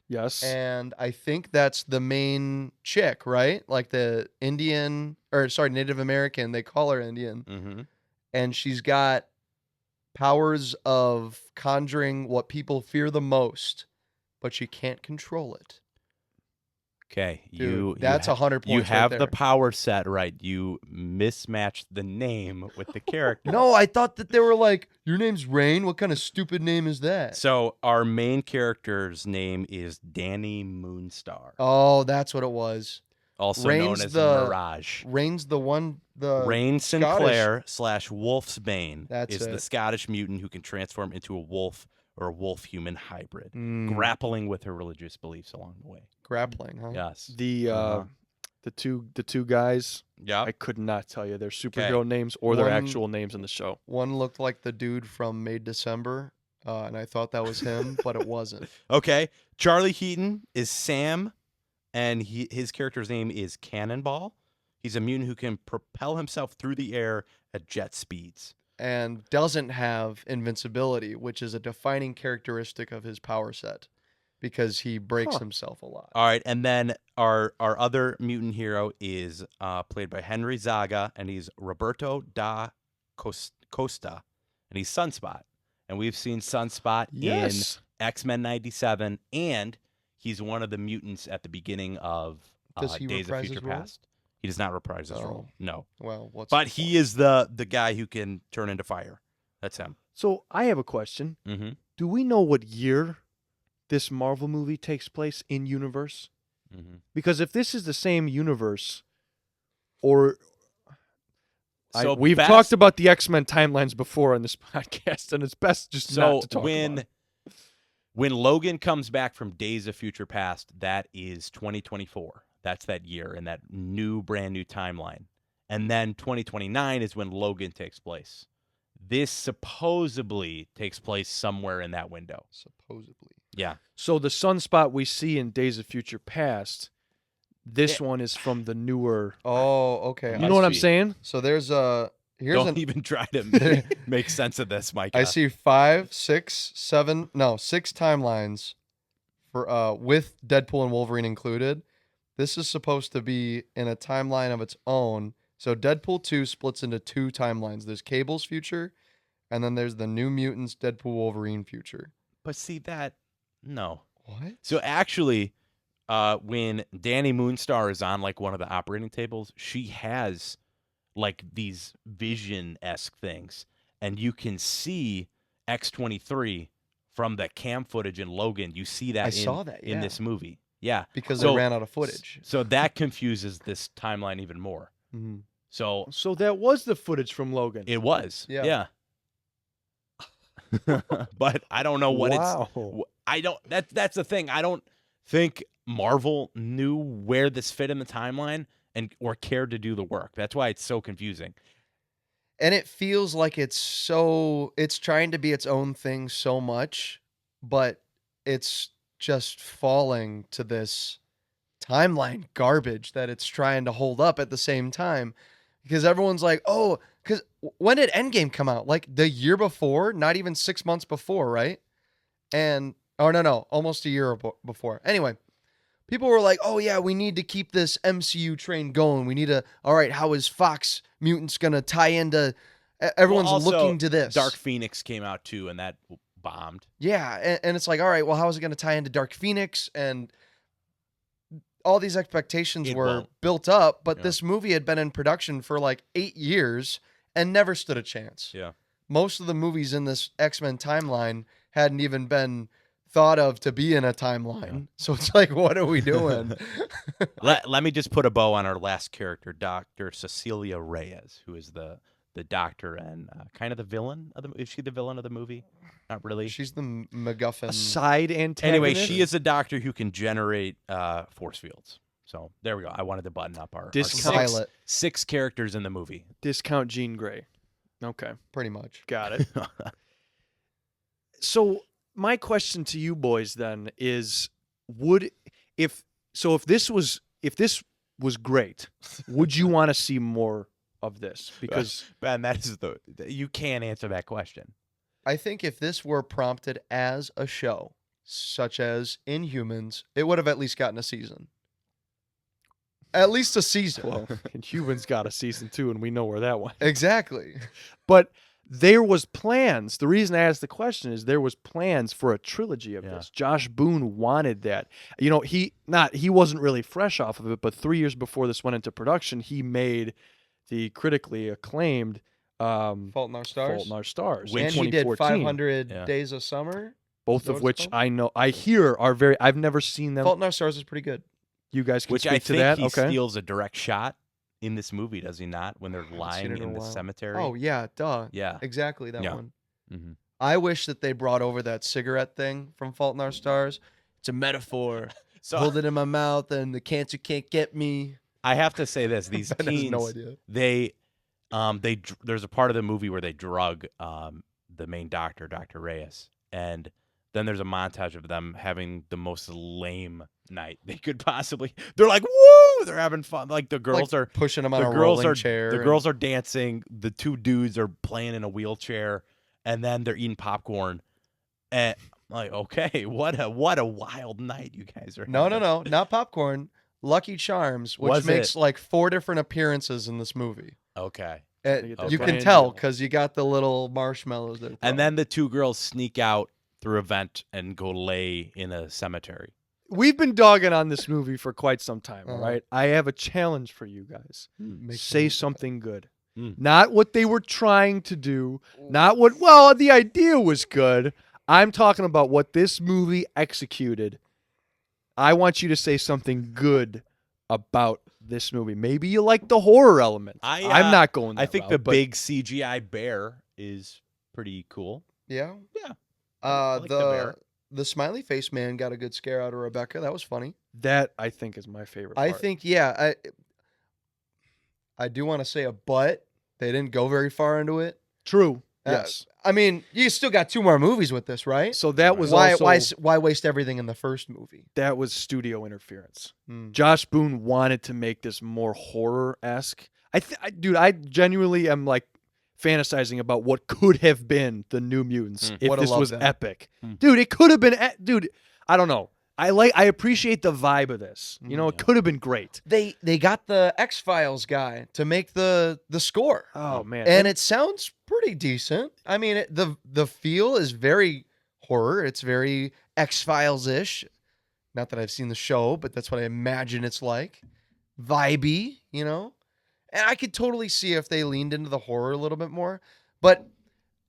[SPEAKER 4] Yes.
[SPEAKER 3] And I think that's the main chick, right? Like the Native American, they call her Indian.
[SPEAKER 5] Mm-hmm.
[SPEAKER 3] And she's got powers of conjuring what people fear the most, but she can't control it.
[SPEAKER 5] Okay,
[SPEAKER 3] Dude, that's 100 points
[SPEAKER 5] You have
[SPEAKER 3] right
[SPEAKER 5] the
[SPEAKER 3] there.
[SPEAKER 5] power set right. You mismatched the name with the character.
[SPEAKER 3] No, I thought that they were like, your name's Rain? What kind of stupid name is that?
[SPEAKER 5] So our main character's name is Danny Moonstar,
[SPEAKER 3] Oh, that's what it was.
[SPEAKER 5] also
[SPEAKER 3] Rain's
[SPEAKER 5] known as
[SPEAKER 3] the-
[SPEAKER 5] Mirage.
[SPEAKER 3] Rain's the one, the
[SPEAKER 5] Rain
[SPEAKER 3] Scottish-
[SPEAKER 5] Sinclair / Wolf's Bane
[SPEAKER 3] That's
[SPEAKER 5] is the
[SPEAKER 3] it.
[SPEAKER 5] Scottish mutant who can transform into a wolf or a wolf-human hybrid,
[SPEAKER 3] Mm,
[SPEAKER 5] grappling with her religious beliefs along the way.
[SPEAKER 3] grappling, huh?
[SPEAKER 5] Yes.
[SPEAKER 4] The two guys,
[SPEAKER 5] Yeah.
[SPEAKER 4] I could not tell you their superhero names or their
[SPEAKER 3] One-
[SPEAKER 4] actual names in the show.
[SPEAKER 3] One looked like the dude from Made December, and I thought that was him, but it wasn't.
[SPEAKER 5] Okay. Charlie Heaton is Sam, and his character's name is Cannonball. He's a mutant who can propel himself through the air at jet speeds.
[SPEAKER 3] And doesn't have invincibility, which is a defining characteristic of his power set, because he breaks himself a lot.
[SPEAKER 5] All right, and then our other mutant hero is played by Henry Zaga, and he's Roberto da Costa, and he's Sunspot. And we've seen Sunspot
[SPEAKER 4] Yes.
[SPEAKER 5] in X-Men 97, and he's one of the mutants at the beginning of
[SPEAKER 3] Does he
[SPEAKER 5] Days of
[SPEAKER 3] reprise
[SPEAKER 5] Future
[SPEAKER 3] his role?
[SPEAKER 5] Past. He does not reprise his
[SPEAKER 3] Oh.
[SPEAKER 5] role, no.
[SPEAKER 3] Well, what's
[SPEAKER 5] But
[SPEAKER 3] the
[SPEAKER 5] he
[SPEAKER 3] point?
[SPEAKER 5] is the guy who can turn into fire. That's him.
[SPEAKER 4] So I have a question.
[SPEAKER 5] Mm-hmm.
[SPEAKER 4] Do we know what year this Marvel movie takes place in universe?
[SPEAKER 5] Mm-hmm.
[SPEAKER 4] Because if this is the same universe, or
[SPEAKER 5] So
[SPEAKER 4] we've
[SPEAKER 5] best-
[SPEAKER 4] talked about the X-Men timelines before on this podcast, and it's best just
[SPEAKER 5] So
[SPEAKER 4] not to talk about it.
[SPEAKER 5] when Logan comes back from Days of Future Past, that is 2024. That's that year in that brand new timeline. And then 2029 is when Logan takes place. This supposedly takes place somewhere in that window.
[SPEAKER 3] Supposedly.
[SPEAKER 5] Yeah.
[SPEAKER 4] So the sunspot we see in Days of Future Past, this one is from the newer.
[SPEAKER 3] Oh, okay.
[SPEAKER 4] You know what I'm
[SPEAKER 5] see.
[SPEAKER 4] saying?
[SPEAKER 3] So there's here's
[SPEAKER 5] Don't even try to make sense of this, Micah.
[SPEAKER 3] I see 5, 6, 7, no, 6 timelines for with Deadpool and Wolverine included. This is supposed to be in a timeline of its own. So Deadpool 2 splits into 2 timelines. There's Cable's future, and then there's the New Mutants Deadpool Wolverine future.
[SPEAKER 5] But see that, no.
[SPEAKER 3] What?
[SPEAKER 5] So actually, when Danny Moonstar is on like one of the operating tables, she has like these vision-esque things, and you can see X-23 from the cam footage in Logan. You see that
[SPEAKER 3] I saw that,
[SPEAKER 5] in
[SPEAKER 3] yeah.
[SPEAKER 5] this movie. Yeah.
[SPEAKER 3] Because
[SPEAKER 5] So-
[SPEAKER 3] they ran out of footage.
[SPEAKER 5] So that confuses this timeline even more.
[SPEAKER 3] Mhm.
[SPEAKER 5] So
[SPEAKER 4] So that was the footage from Logan.
[SPEAKER 5] it was.
[SPEAKER 3] Yeah.
[SPEAKER 5] Yeah. But I don't know what
[SPEAKER 4] Wow.
[SPEAKER 5] I don't that's the thing. I don't think Marvel knew where this fit in the timeline and or cared to do the work. That's why it's so confusing.
[SPEAKER 3] And it feels like it's trying to be its own thing so much, but it's just falling to this timeline garbage that it's trying to hold up at the same time. Because everyone's like, oh, because when did Endgame come out? Like the year before, not even 6 months before, right? And, oh, no, almost a year before. Anyway, people were like, oh, yeah, we need to keep this MCU train going. We need to, all right, how is Fox Mutants going to tie into, everyone's
[SPEAKER 5] Well, also,
[SPEAKER 3] looking to this.
[SPEAKER 5] Dark Phoenix came out too, and that bombed.
[SPEAKER 3] Yeah, and it's like, all right, well, how is it going to tie into Dark Phoenix? And all these expectations
[SPEAKER 5] It
[SPEAKER 3] were
[SPEAKER 5] won't.
[SPEAKER 3] built up, but
[SPEAKER 5] Yeah.
[SPEAKER 3] this movie had been in production for like 8 years and never stood a chance.
[SPEAKER 5] Yeah.
[SPEAKER 3] Most of the movies in this X-Men timeline hadn't even been thought of to be in a timeline. So it's like, what are we doing?
[SPEAKER 5] Let me just put a bow on our last character, Dr. Cecilia Reyes, who is the doctor and kind of the villain of the. Is she the villain of the movie? Not really.
[SPEAKER 3] She's the MacGuffin.
[SPEAKER 4] A side antagonist.
[SPEAKER 5] Anyway, she is a doctor who can generate force fields. So there we go. I wanted to button up our
[SPEAKER 3] Pilot,
[SPEAKER 5] six characters in the movie.
[SPEAKER 4] discount Jean Grey. Okay,
[SPEAKER 3] pretty much.
[SPEAKER 4] got it. So my question to you boys then is, if this was great, would you want to see more of this? Because
[SPEAKER 5] Ben, that is you can't answer that question.
[SPEAKER 3] I think if this were prompted as a show, such as Inhumans, it would have at least gotten a season. At least a season.
[SPEAKER 4] well, Humans got a season 2, and we know where that went.
[SPEAKER 3] Exactly.
[SPEAKER 4] But there was plans. The reason I asked the question is there was plans for a trilogy of this. Josh Boone wanted that. You know, he wasn't really fresh off of it, but 3 years before this went into production, he made the critically acclaimed
[SPEAKER 3] Fault in Our Stars.
[SPEAKER 4] Fault in Our Stars.
[SPEAKER 3] And
[SPEAKER 4] in
[SPEAKER 3] he did
[SPEAKER 4] 2014.
[SPEAKER 3] 500 Days of Summer.
[SPEAKER 4] Both
[SPEAKER 3] that
[SPEAKER 4] of
[SPEAKER 3] what
[SPEAKER 4] which
[SPEAKER 3] it's called?
[SPEAKER 4] I hear are very. I've never seen them.
[SPEAKER 3] Fault in Our Stars is pretty good.
[SPEAKER 4] You guys can
[SPEAKER 5] Which
[SPEAKER 4] speak
[SPEAKER 5] I
[SPEAKER 4] to
[SPEAKER 5] think
[SPEAKER 4] that.
[SPEAKER 5] he
[SPEAKER 4] Okay.
[SPEAKER 5] steals a direct shot in this movie, does he not? When they're
[SPEAKER 3] Seen
[SPEAKER 5] lying
[SPEAKER 3] it
[SPEAKER 5] in the
[SPEAKER 3] a while.
[SPEAKER 5] cemetery.
[SPEAKER 3] Oh yeah, duh.
[SPEAKER 5] Yeah.
[SPEAKER 3] Exactly that
[SPEAKER 5] Yeah.
[SPEAKER 3] one.
[SPEAKER 5] Mm-hmm.
[SPEAKER 3] I wish that they brought over that cigarette thing from Fault in Our Stars. It's a metaphor.
[SPEAKER 5] So
[SPEAKER 3] Hold it in my mouth, and the cancer can't get me.
[SPEAKER 5] I have to say this: these
[SPEAKER 3] Ben has
[SPEAKER 5] teens,
[SPEAKER 3] no idea.
[SPEAKER 5] there's a part of the movie where they drug the main doctor, Dr. Reyes, and then there's a montage of them having the most lame night they could possibly. They're like, woo! They're having fun. Like the girls
[SPEAKER 3] Like
[SPEAKER 5] are
[SPEAKER 3] pushing him on
[SPEAKER 5] the
[SPEAKER 3] a
[SPEAKER 5] girls
[SPEAKER 3] rolling
[SPEAKER 5] are
[SPEAKER 3] chair.
[SPEAKER 5] the
[SPEAKER 3] and-
[SPEAKER 5] girls are dancing. The two dudes are playing in a wheelchair, and then they're eating popcorn. And I'm like, okay, what a wild night you guys are.
[SPEAKER 3] No,
[SPEAKER 5] having.
[SPEAKER 3] not popcorn. Lucky Charms, which
[SPEAKER 5] Was
[SPEAKER 3] makes
[SPEAKER 5] it?
[SPEAKER 3] like 4 different apperences in this movie.
[SPEAKER 5] Okay.
[SPEAKER 4] get that
[SPEAKER 3] You
[SPEAKER 5] brand
[SPEAKER 3] can tell
[SPEAKER 4] deal.
[SPEAKER 3] because you got the little marshmallows there.
[SPEAKER 5] And then the two girls sneak out through a vent and go lay in a cemetery.
[SPEAKER 4] We've been dogging on this movie for quite some time. All
[SPEAKER 3] Uh-huh.
[SPEAKER 4] right. I have a challenge for you guys.
[SPEAKER 3] Makes
[SPEAKER 4] Say
[SPEAKER 3] sense.
[SPEAKER 4] something good.
[SPEAKER 5] Mm.
[SPEAKER 4] Not what they were trying to do. Not what. Well, the idea was good. I'm talking about what this movie executed. I want you to say something good about this movie. Maybe you like the horror element. I'm not going. That
[SPEAKER 5] I think
[SPEAKER 4] route,
[SPEAKER 5] the
[SPEAKER 4] but
[SPEAKER 5] big CGI bear is pretty cool.
[SPEAKER 3] Yeah.
[SPEAKER 5] Yeah. I like the bear.
[SPEAKER 3] The smiley face man got a good scare out of Rebecca. That was funny.
[SPEAKER 4] that I think is my favorite.
[SPEAKER 3] I
[SPEAKER 4] part.
[SPEAKER 3] think, yeah, I do want to say a but. They didn't go very far into it.
[SPEAKER 4] true.
[SPEAKER 3] Uh,
[SPEAKER 4] Yes.
[SPEAKER 3] I mean, you still got 2 more movies with this, right?
[SPEAKER 4] So that was
[SPEAKER 3] why
[SPEAKER 4] also
[SPEAKER 3] why waste everything in the first movie?
[SPEAKER 4] that was studio interference.
[SPEAKER 3] Hmm.
[SPEAKER 4] Josh Boone wanted to make this more horror-esque. Dude, I genuinely am like fantasizing about what could have been the New Mutants if
[SPEAKER 3] Woulda
[SPEAKER 4] this
[SPEAKER 3] loved
[SPEAKER 4] was
[SPEAKER 3] that.
[SPEAKER 4] epic.
[SPEAKER 5] Hmm.
[SPEAKER 4] Dude, it could have been. Dude, I don't know. I appreciate the vibe of this. You know, it could have been great.
[SPEAKER 3] They got the X-Files guy to make the score.
[SPEAKER 4] Oh man,
[SPEAKER 3] And it sounds pretty decent. I mean, the feel is very horror. It's very X-Files-ish. Not that I've seen the show, but that's what I imagine it's like. Vibey, you know? And I could totally see if they leaned into the horror a little bit more. But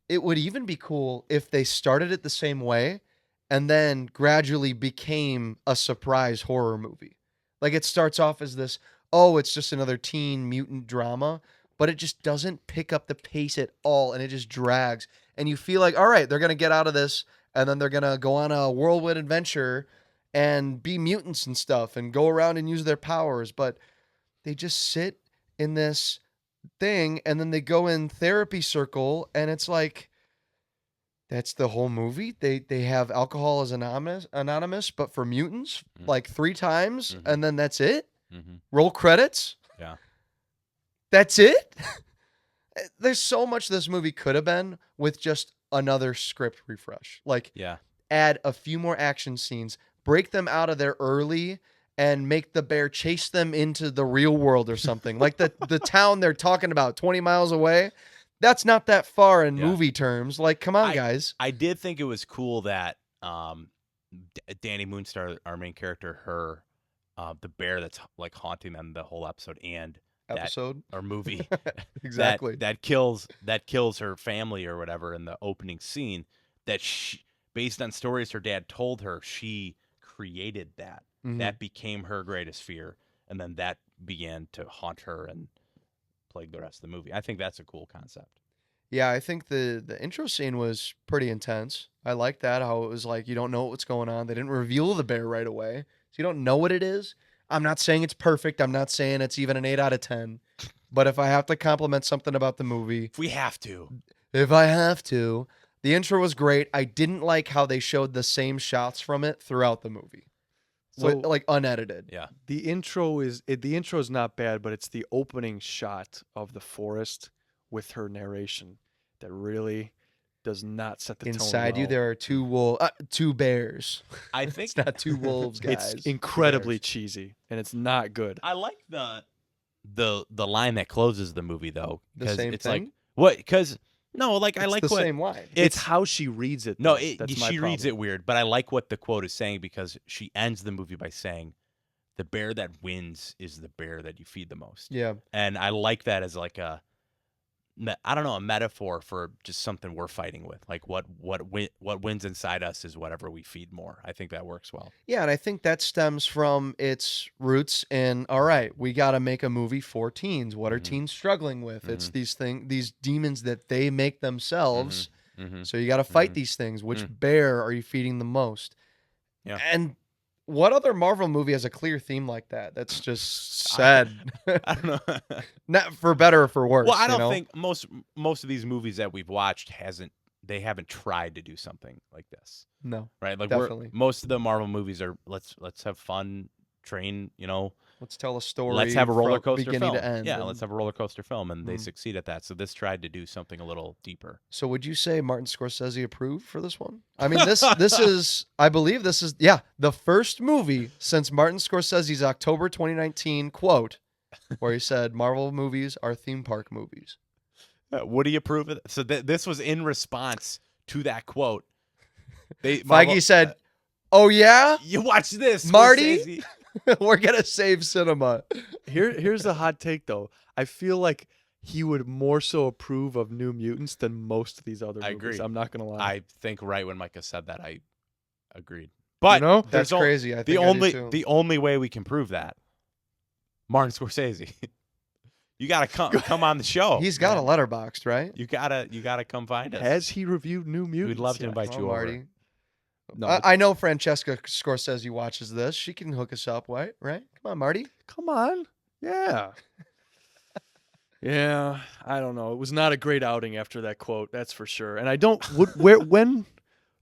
[SPEAKER 3] it would even be cool if they started it the same way and then gradually became a surprise horror movie. Like it starts off as this, oh, it's just another teen mutant drama, but it just doesn't pick up the pace at all and it just drags. And you feel like, all right, they're going to get out of this and then they're going to go on a whirlwind adventure and be mutants and stuff and go around and use their powers. But they just sit in this thing and then they go in therapy circle and it's like, that's the whole movie. They have alcohol as anonymous, but for mutants, like 3 times,
[SPEAKER 5] Mhm.
[SPEAKER 3] and then that's it.
[SPEAKER 5] Mm-hmm.
[SPEAKER 3] Roll credits.
[SPEAKER 5] Yeah.
[SPEAKER 3] That's it. There's so much this movie could have been with just another script refresh. Like
[SPEAKER 5] Yeah.
[SPEAKER 3] add a few more action scenes, break them out of there early, and make the bear chase them into the real world or something. Like the town they're talking about 20 miles away. That's not that far in
[SPEAKER 5] Yeah.
[SPEAKER 3] movie terms. Like, come on, guys.
[SPEAKER 5] I did think it was cool that Danny Moonstar, our main character, her, the bear that's like haunting them the whole episode and
[SPEAKER 3] Episode.
[SPEAKER 5] or movie
[SPEAKER 3] Exactly.
[SPEAKER 5] that kills her family or whatever in the opening scene. That she, based on stories her dad told her, she created that.
[SPEAKER 3] Mhm.
[SPEAKER 5] That became her greatest fear, and then that began to haunt her and plague the rest of the movie. I think that's a cool concept.
[SPEAKER 3] Yeah, I think the intro scene was pretty intense. I like that, how it was like you don't know what's going on. They didn't reveal the bear right away. So you don't know what it is. I'm not saying it's perfect. I'm not saying it's even an 8 out of 10. But if I have to compliment something about the movie,
[SPEAKER 5] If we have to.
[SPEAKER 3] the intro was great. I didn't like how they showed the same shots from it throughout the movie.
[SPEAKER 4] So-
[SPEAKER 3] Like unedited.
[SPEAKER 5] Yeah.
[SPEAKER 4] the intro is not bad, but it's the opening shot of the forest with her narration that really does not set the tone.
[SPEAKER 3] Inside you
[SPEAKER 4] well.
[SPEAKER 3] there are 2 bears.
[SPEAKER 5] I think
[SPEAKER 3] It's not 2 wolves, guys.
[SPEAKER 4] It's incredibly
[SPEAKER 3] Bears.
[SPEAKER 4] cheesy and it's not good.
[SPEAKER 5] I like the line that closes the movie though.
[SPEAKER 3] The
[SPEAKER 5] 'cause
[SPEAKER 3] same
[SPEAKER 5] it's
[SPEAKER 3] thing?
[SPEAKER 5] like what? Because No, like I
[SPEAKER 3] It's
[SPEAKER 5] like
[SPEAKER 3] the
[SPEAKER 5] what
[SPEAKER 3] same line.
[SPEAKER 4] It's how she reads it.
[SPEAKER 5] No,
[SPEAKER 4] though. That's my
[SPEAKER 5] she reads
[SPEAKER 4] problem.
[SPEAKER 5] it weird, but I like what the quote is saying because she ends the movie by saying, "The bear that wins is the bear that you feed the most."
[SPEAKER 3] Yeah.
[SPEAKER 5] And I like that as like a metaphor for just something we're fighting with. Like what wins inside us is whatever we feed more. I think that works well.
[SPEAKER 3] Yeah, and I think that stems from its roots in, all right, we got to make a movie for teens. What are teens struggling with? It's these demons that they make themselves. So you got to fight these things. Which bear are you feeding the most?
[SPEAKER 5] Yeah.
[SPEAKER 3] And what other Marvel movie has a clear theme like that? That's just sad.
[SPEAKER 5] I don't know.
[SPEAKER 3] Not for better or for worse.
[SPEAKER 5] Well, I don't
[SPEAKER 3] you know?
[SPEAKER 5] think most of these movies that we've watched haven't tried to do something like this.
[SPEAKER 3] No.
[SPEAKER 5] Right? Like
[SPEAKER 3] Definitely.
[SPEAKER 5] most of the Marvel movies are let's have fun, train,
[SPEAKER 3] Let's tell a story.
[SPEAKER 5] let's have a roller
[SPEAKER 3] from
[SPEAKER 5] coaster
[SPEAKER 3] beginning
[SPEAKER 5] film.
[SPEAKER 3] to end.
[SPEAKER 5] Yeah,
[SPEAKER 3] and-
[SPEAKER 5] let's have a roller coaster film, and they succeed at that. So this tried to do something a little deeper.
[SPEAKER 3] So would you say Martin Scorsese approved for this one? I mean, this is, I believe this is, the first movie since Martin Scorsese's October 2019 quote, where he said Marvel movies are theme park movies.
[SPEAKER 5] Would he approve of it? So this was in response to that quote.
[SPEAKER 3] Feige said, "Oh yeah,
[SPEAKER 5] "You watch this,
[SPEAKER 3] Marty?
[SPEAKER 5] Scorsese."
[SPEAKER 3] we're gonna save cinema."
[SPEAKER 4] Here's a hot take though. I feel like he would more so approve of New Mutants than most of these other
[SPEAKER 5] I
[SPEAKER 4] movies.
[SPEAKER 5] agree.
[SPEAKER 4] I'm not gonna lie.
[SPEAKER 5] I think right when Micah said that, I agreed. But
[SPEAKER 4] know?
[SPEAKER 3] That's
[SPEAKER 5] there's
[SPEAKER 3] crazy. I think
[SPEAKER 5] the only way we can prove that, Martin Scorsese, you gotta come on the show.
[SPEAKER 3] He's got a
[SPEAKER 5] man.
[SPEAKER 3] Letterboxd, right?
[SPEAKER 5] You gotta come find us.
[SPEAKER 4] Has he reviewed New Mutants?
[SPEAKER 5] We'd love to
[SPEAKER 4] yet?
[SPEAKER 5] invite
[SPEAKER 3] Come
[SPEAKER 5] you
[SPEAKER 3] on,
[SPEAKER 5] over.
[SPEAKER 3] Marty.
[SPEAKER 4] No,
[SPEAKER 3] I know Francesca Scorsese watches this. She can hook us up, right? Right? Come on, Marty.
[SPEAKER 4] come on. Yeah. Yeah, I don't know. It was not a great outing after that quote, that's for sure. And I don't. When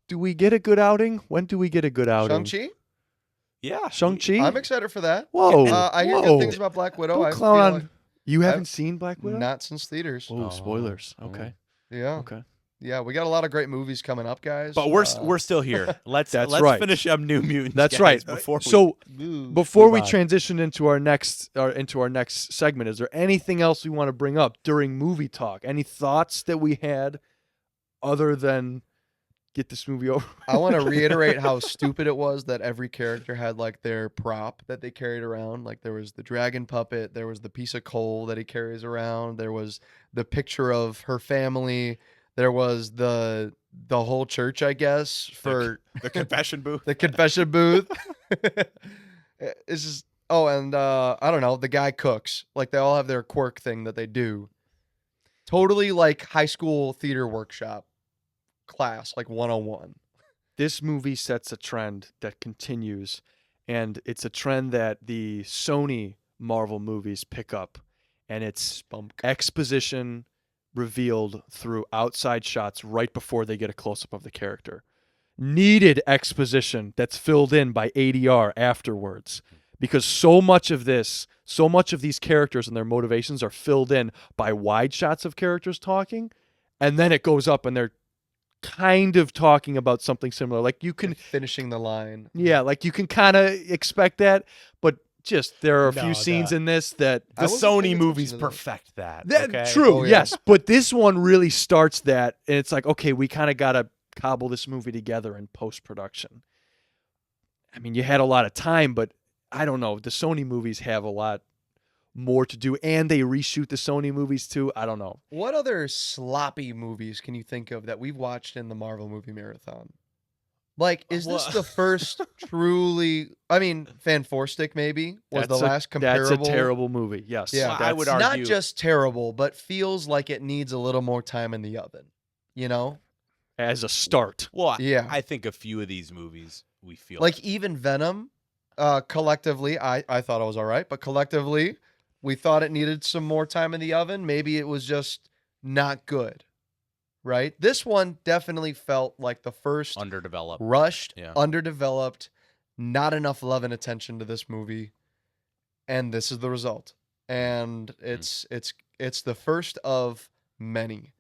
[SPEAKER 4] do we get a good outing? When do we get a good outing?
[SPEAKER 3] Shang-Chi?
[SPEAKER 5] Yeah,
[SPEAKER 4] Shang-Chi?
[SPEAKER 3] I'm excited for that.
[SPEAKER 4] Whoa.
[SPEAKER 3] I hear
[SPEAKER 4] whoa.
[SPEAKER 3] good things about Black Widow.
[SPEAKER 4] Don't
[SPEAKER 3] I
[SPEAKER 4] clown
[SPEAKER 3] feel
[SPEAKER 4] on.
[SPEAKER 3] like
[SPEAKER 4] You haven't seen Black Widow?
[SPEAKER 3] not since theaters.
[SPEAKER 4] Oh, spoilers. Okay.
[SPEAKER 3] Yeah.
[SPEAKER 4] Okay.
[SPEAKER 3] Yeah, we got a lot of great movies coming up, guys.
[SPEAKER 5] But we're still here. Let's
[SPEAKER 4] That's
[SPEAKER 5] let's
[SPEAKER 4] right.
[SPEAKER 5] finish up New Mutants.
[SPEAKER 4] That's
[SPEAKER 5] guys,
[SPEAKER 4] right.
[SPEAKER 5] Before we,
[SPEAKER 4] So before
[SPEAKER 5] move
[SPEAKER 4] we
[SPEAKER 5] on.
[SPEAKER 4] transition into our next segment, is there anything else we want to bring up during movie talk? Any thoughts that we had other than get this movie over?
[SPEAKER 3] I want to reiterate how stupid it was that every character had like their prop that they carried around. Like there was the dragon puppet, there was the piece of coal that he carries around, there was the picture of her family, there was the whole church, I guess, for
[SPEAKER 5] the confession booth.
[SPEAKER 3] the confession booth. It's just and I don't know, the guy cooks. Like they all have their quirk thing that they do. Totally like high school theater workshop class, like 101.
[SPEAKER 4] This movie sets a trend that continues, and it's a trend that the Sony Marvel movies pick up, and it's exposition revealed through outside shots right before they get a close-up of the character. Needed exposition that's filled in by ADR afterwards, because so much of these characters and their motivations are filled in by wide shots of characters talking, and then it goes up and they're kind of talking about something similar. Like you can
[SPEAKER 3] Finishing the line.
[SPEAKER 4] Yeah, like you can kind of expect that, but just there are a
[SPEAKER 5] No,
[SPEAKER 4] few scenes in this that
[SPEAKER 5] The
[SPEAKER 3] wasn't paying
[SPEAKER 5] Sony
[SPEAKER 3] attention
[SPEAKER 5] movies
[SPEAKER 3] to that.
[SPEAKER 5] perfect that.
[SPEAKER 4] that
[SPEAKER 5] okay?
[SPEAKER 4] true,
[SPEAKER 3] Oh, yeah.
[SPEAKER 4] yes, but this one really starts that, and it's like, okay, we kind of got to cobble this movie together in post-production. I mean, you had a lot of time, but I don't know. The Sony movies have a lot more to do, and they reshoot the Sony movies too. I don't know.
[SPEAKER 3] What other sloppy movies can you think of that we've watched in the Marvel movie marathon? Like, is this the first truly? I mean, Fan Four Stick maybe was the last comparable.
[SPEAKER 4] That's a terrible movie. Yes.
[SPEAKER 3] Yeah,
[SPEAKER 5] Well, I would
[SPEAKER 3] Not
[SPEAKER 5] argue-
[SPEAKER 3] just terrible, but feels like it needs a little more time in the oven. You know,
[SPEAKER 4] As a start.
[SPEAKER 5] Well,
[SPEAKER 3] Yeah.
[SPEAKER 5] I think a few of these movies we feel
[SPEAKER 3] like even Venom, collectively, I thought it was all right, but collectively, we thought it needed some more time in the oven. Maybe it was just not good. Right? This one definitely felt like the first
[SPEAKER 5] underdeveloped.
[SPEAKER 3] rushed,
[SPEAKER 5] Yeah.
[SPEAKER 3] underdeveloped, not enough love and attention to this movie, and this is the result. And it's the first of many.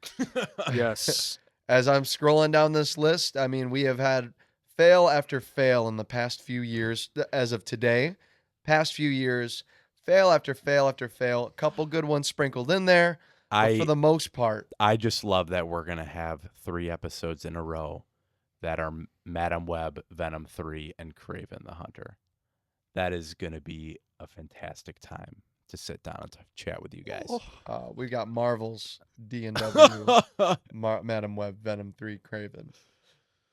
[SPEAKER 4] Yes.
[SPEAKER 3] As I'm scrolling down this list, I mean, we have had fail after fail in the past few years. As of today, past few years, fail after fail after fail. A couple good ones sprinkled in there, But for the most part,
[SPEAKER 5] I just love that we're going to have 3 episodes in a row that are Madam Web, Venom 3, and Kraven the Hunter. That is going to be a fantastic time to sit down and chat with you guys.
[SPEAKER 3] we got Marvel's D&W, Madam Web, Venom 3, Craven.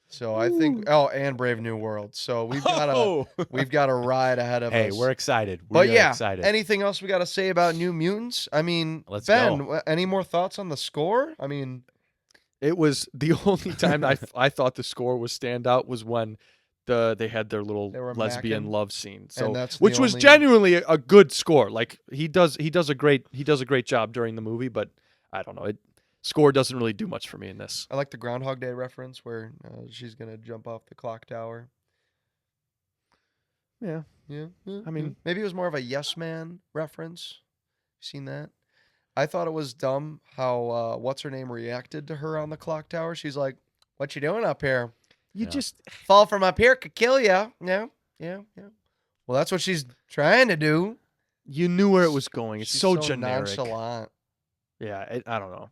[SPEAKER 3] So I think, and Brave New World. So we've got a ride ahead of us.
[SPEAKER 5] Hey, we're excited.
[SPEAKER 3] But
[SPEAKER 5] We're excited.
[SPEAKER 3] anything else we got to say about New Mutants? I mean,
[SPEAKER 5] Let's
[SPEAKER 3] Ben,
[SPEAKER 5] go.
[SPEAKER 3] any more thoughts on the score? I mean,
[SPEAKER 4] It was the only time I thought the score was standout was when they had their little
[SPEAKER 3] They were
[SPEAKER 4] lesbian
[SPEAKER 3] macking.
[SPEAKER 4] love scene. So
[SPEAKER 3] And that's the
[SPEAKER 4] which was
[SPEAKER 3] only-
[SPEAKER 4] genuinely a good score. Like he does a great job during the movie, but I don't know. Score doesn't really do much for me in this.
[SPEAKER 3] I like the Groundhog Day reference where she's going to jump off the clock tower.
[SPEAKER 4] Yeah.
[SPEAKER 3] Yeah.
[SPEAKER 4] I mean-
[SPEAKER 3] maybe it was more of a Yes Man reference. Seen that? I thought it was dumb how what's her name reacted to her on the clock tower. She's like, "What you doing up here?
[SPEAKER 4] You
[SPEAKER 5] Yeah.
[SPEAKER 4] just
[SPEAKER 3] Fall from up here could kill you." Yeah. Well, that's what she's trying to do.
[SPEAKER 4] you knew where it was going. It's
[SPEAKER 3] She's
[SPEAKER 4] so generic.
[SPEAKER 3] nonchalant.
[SPEAKER 4] Yeah, I don't know.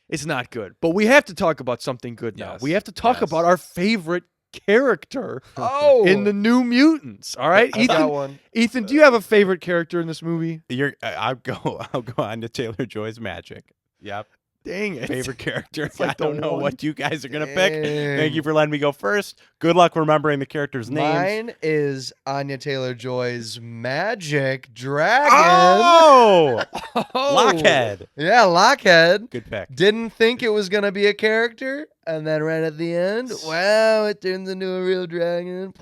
[SPEAKER 4] It's not good. But we have to talk about something good now.
[SPEAKER 5] Yes,
[SPEAKER 4] We have to talk
[SPEAKER 5] yes.
[SPEAKER 4] about our favorite character
[SPEAKER 3] Oh,
[SPEAKER 4] in the New Mutants. All right,
[SPEAKER 3] I got
[SPEAKER 4] Ethan.
[SPEAKER 3] one.
[SPEAKER 4] Ethan, do you have a favorite character in this movie?
[SPEAKER 5] I'll go on to Taylor Joy's Magic. Yep.
[SPEAKER 4] Dang it.
[SPEAKER 5] Favorite character.
[SPEAKER 4] like
[SPEAKER 5] I don't
[SPEAKER 4] the
[SPEAKER 5] know
[SPEAKER 4] one-
[SPEAKER 5] what you guys are going to pick. Thank you
[SPEAKER 3] Dang.
[SPEAKER 5] for letting me go first. Good luck remembering the characters' names.
[SPEAKER 3] Mine is Anya Taylor-Joy's Magic Dragon.
[SPEAKER 5] Oh! Lockhead.
[SPEAKER 3] Yeah, Lockhead.
[SPEAKER 5] Good pick.
[SPEAKER 3] Didn't think it was going to be a character. And then right at the end, wow, it turns into a real dragon.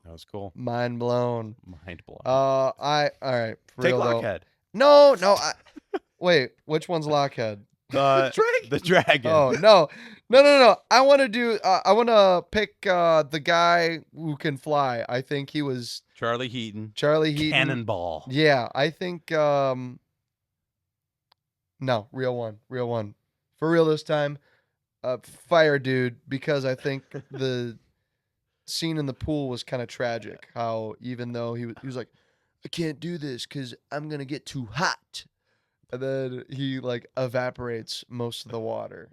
[SPEAKER 5] That was cool.
[SPEAKER 3] Mind blown.
[SPEAKER 5] Mind blown.
[SPEAKER 3] All right. For
[SPEAKER 5] Take
[SPEAKER 3] real, though.
[SPEAKER 5] Lockhead.
[SPEAKER 3] No. Wait, which one's Lockhead?
[SPEAKER 5] The dragon.
[SPEAKER 3] Oh, no. I want to do, I want to pick the guy who can fly. I think he was
[SPEAKER 5] Charlie Heaton.
[SPEAKER 3] Charlie Heaton.
[SPEAKER 5] Cannonball.
[SPEAKER 3] Yeah, I think, no, real one. For real this time, Fire Dude, because I think the scene in the pool was kind of tragic. How even though he was like, I can't do this because I'm going to get too hot. And then he like evaporates most of the water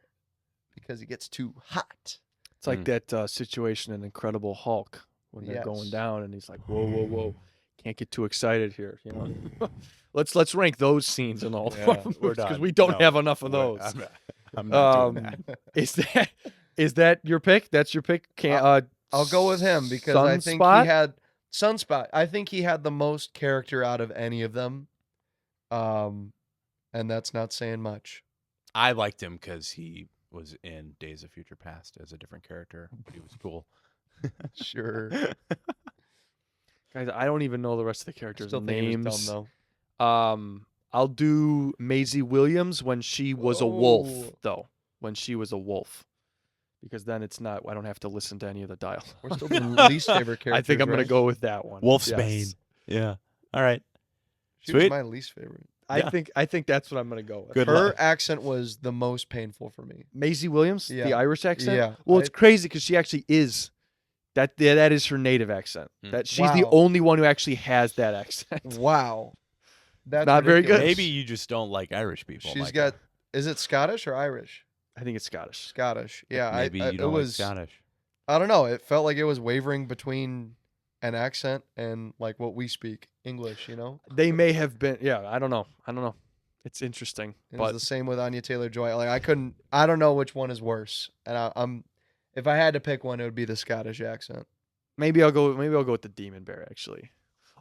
[SPEAKER 3] because he gets too hot.
[SPEAKER 4] It's like that situation in Incredible Hulk when they're going
[SPEAKER 3] Yes.
[SPEAKER 4] down and he's like, whoa. Can't get too excited here. You know? let's rank those scenes in all
[SPEAKER 5] Yeah, we're
[SPEAKER 4] because
[SPEAKER 5] done.
[SPEAKER 4] we don't
[SPEAKER 5] No,
[SPEAKER 4] have enough of those.
[SPEAKER 5] I'm not doing that.
[SPEAKER 4] Is that your pick? That's your pick?
[SPEAKER 3] I'll go with him because I think
[SPEAKER 4] Sunspot?
[SPEAKER 3] he had Sunspot. I think he had the most character out of any of them. And that's not saying much.
[SPEAKER 5] I liked him because he was in Days of Future Past as a different character. He was cool.
[SPEAKER 3] Sure.
[SPEAKER 4] Guys, I don't even know the rest of the characters'
[SPEAKER 3] Still think he was
[SPEAKER 4] names.
[SPEAKER 3] dumb though.
[SPEAKER 4] I'll do Maisie Williams when she was a wolf,
[SPEAKER 3] Oh.
[SPEAKER 4] though. When she was a wolf. Because then it's not, I don't have to listen to any of the dialogue.
[SPEAKER 3] We're still doing least favorite characters.
[SPEAKER 4] I think I'm going
[SPEAKER 3] right?
[SPEAKER 4] to go with that one.
[SPEAKER 5] Wolfsbane.
[SPEAKER 4] Yes.
[SPEAKER 5] Yeah. All right.
[SPEAKER 3] She was
[SPEAKER 5] Sweet.
[SPEAKER 3] my least favorite.
[SPEAKER 5] Yeah.
[SPEAKER 4] I think that's what I'm going to go with.
[SPEAKER 5] Good
[SPEAKER 3] Her
[SPEAKER 5] luck.
[SPEAKER 3] accent was the most painful for me.
[SPEAKER 4] Maisie Williams,
[SPEAKER 3] Yeah.
[SPEAKER 4] the Irish accent.
[SPEAKER 3] Yeah.
[SPEAKER 4] Well, it's crazy because she actually is. That is her native accent.
[SPEAKER 5] Mm.
[SPEAKER 4] That she's the
[SPEAKER 3] Wow.
[SPEAKER 4] only one who actually has that accent.
[SPEAKER 3] Wow. That's
[SPEAKER 4] Not very good.
[SPEAKER 3] ridiculous.
[SPEAKER 5] Maybe you just don't like Irish people.
[SPEAKER 3] She's
[SPEAKER 5] Micah.
[SPEAKER 3] got. Is it Scottish or Irish?
[SPEAKER 4] I think it's Scottish.
[SPEAKER 3] Scottish. Yeah.
[SPEAKER 5] Maybe
[SPEAKER 3] I
[SPEAKER 5] you don't
[SPEAKER 3] it was.
[SPEAKER 5] like Scottish.
[SPEAKER 3] I don't know. It felt like it was wavering between an accent and like what we speak, English. You know.
[SPEAKER 4] They may have been. Yeah, I don't know. It's interesting,
[SPEAKER 3] It
[SPEAKER 4] but
[SPEAKER 3] was the same with Anya Taylor-Joy. Like I couldn't. I don't know which one is worse. And I'm. If I had to pick one, it would be the Scottish accent.
[SPEAKER 4] maybe I'll go with the Demon Bear. Actually,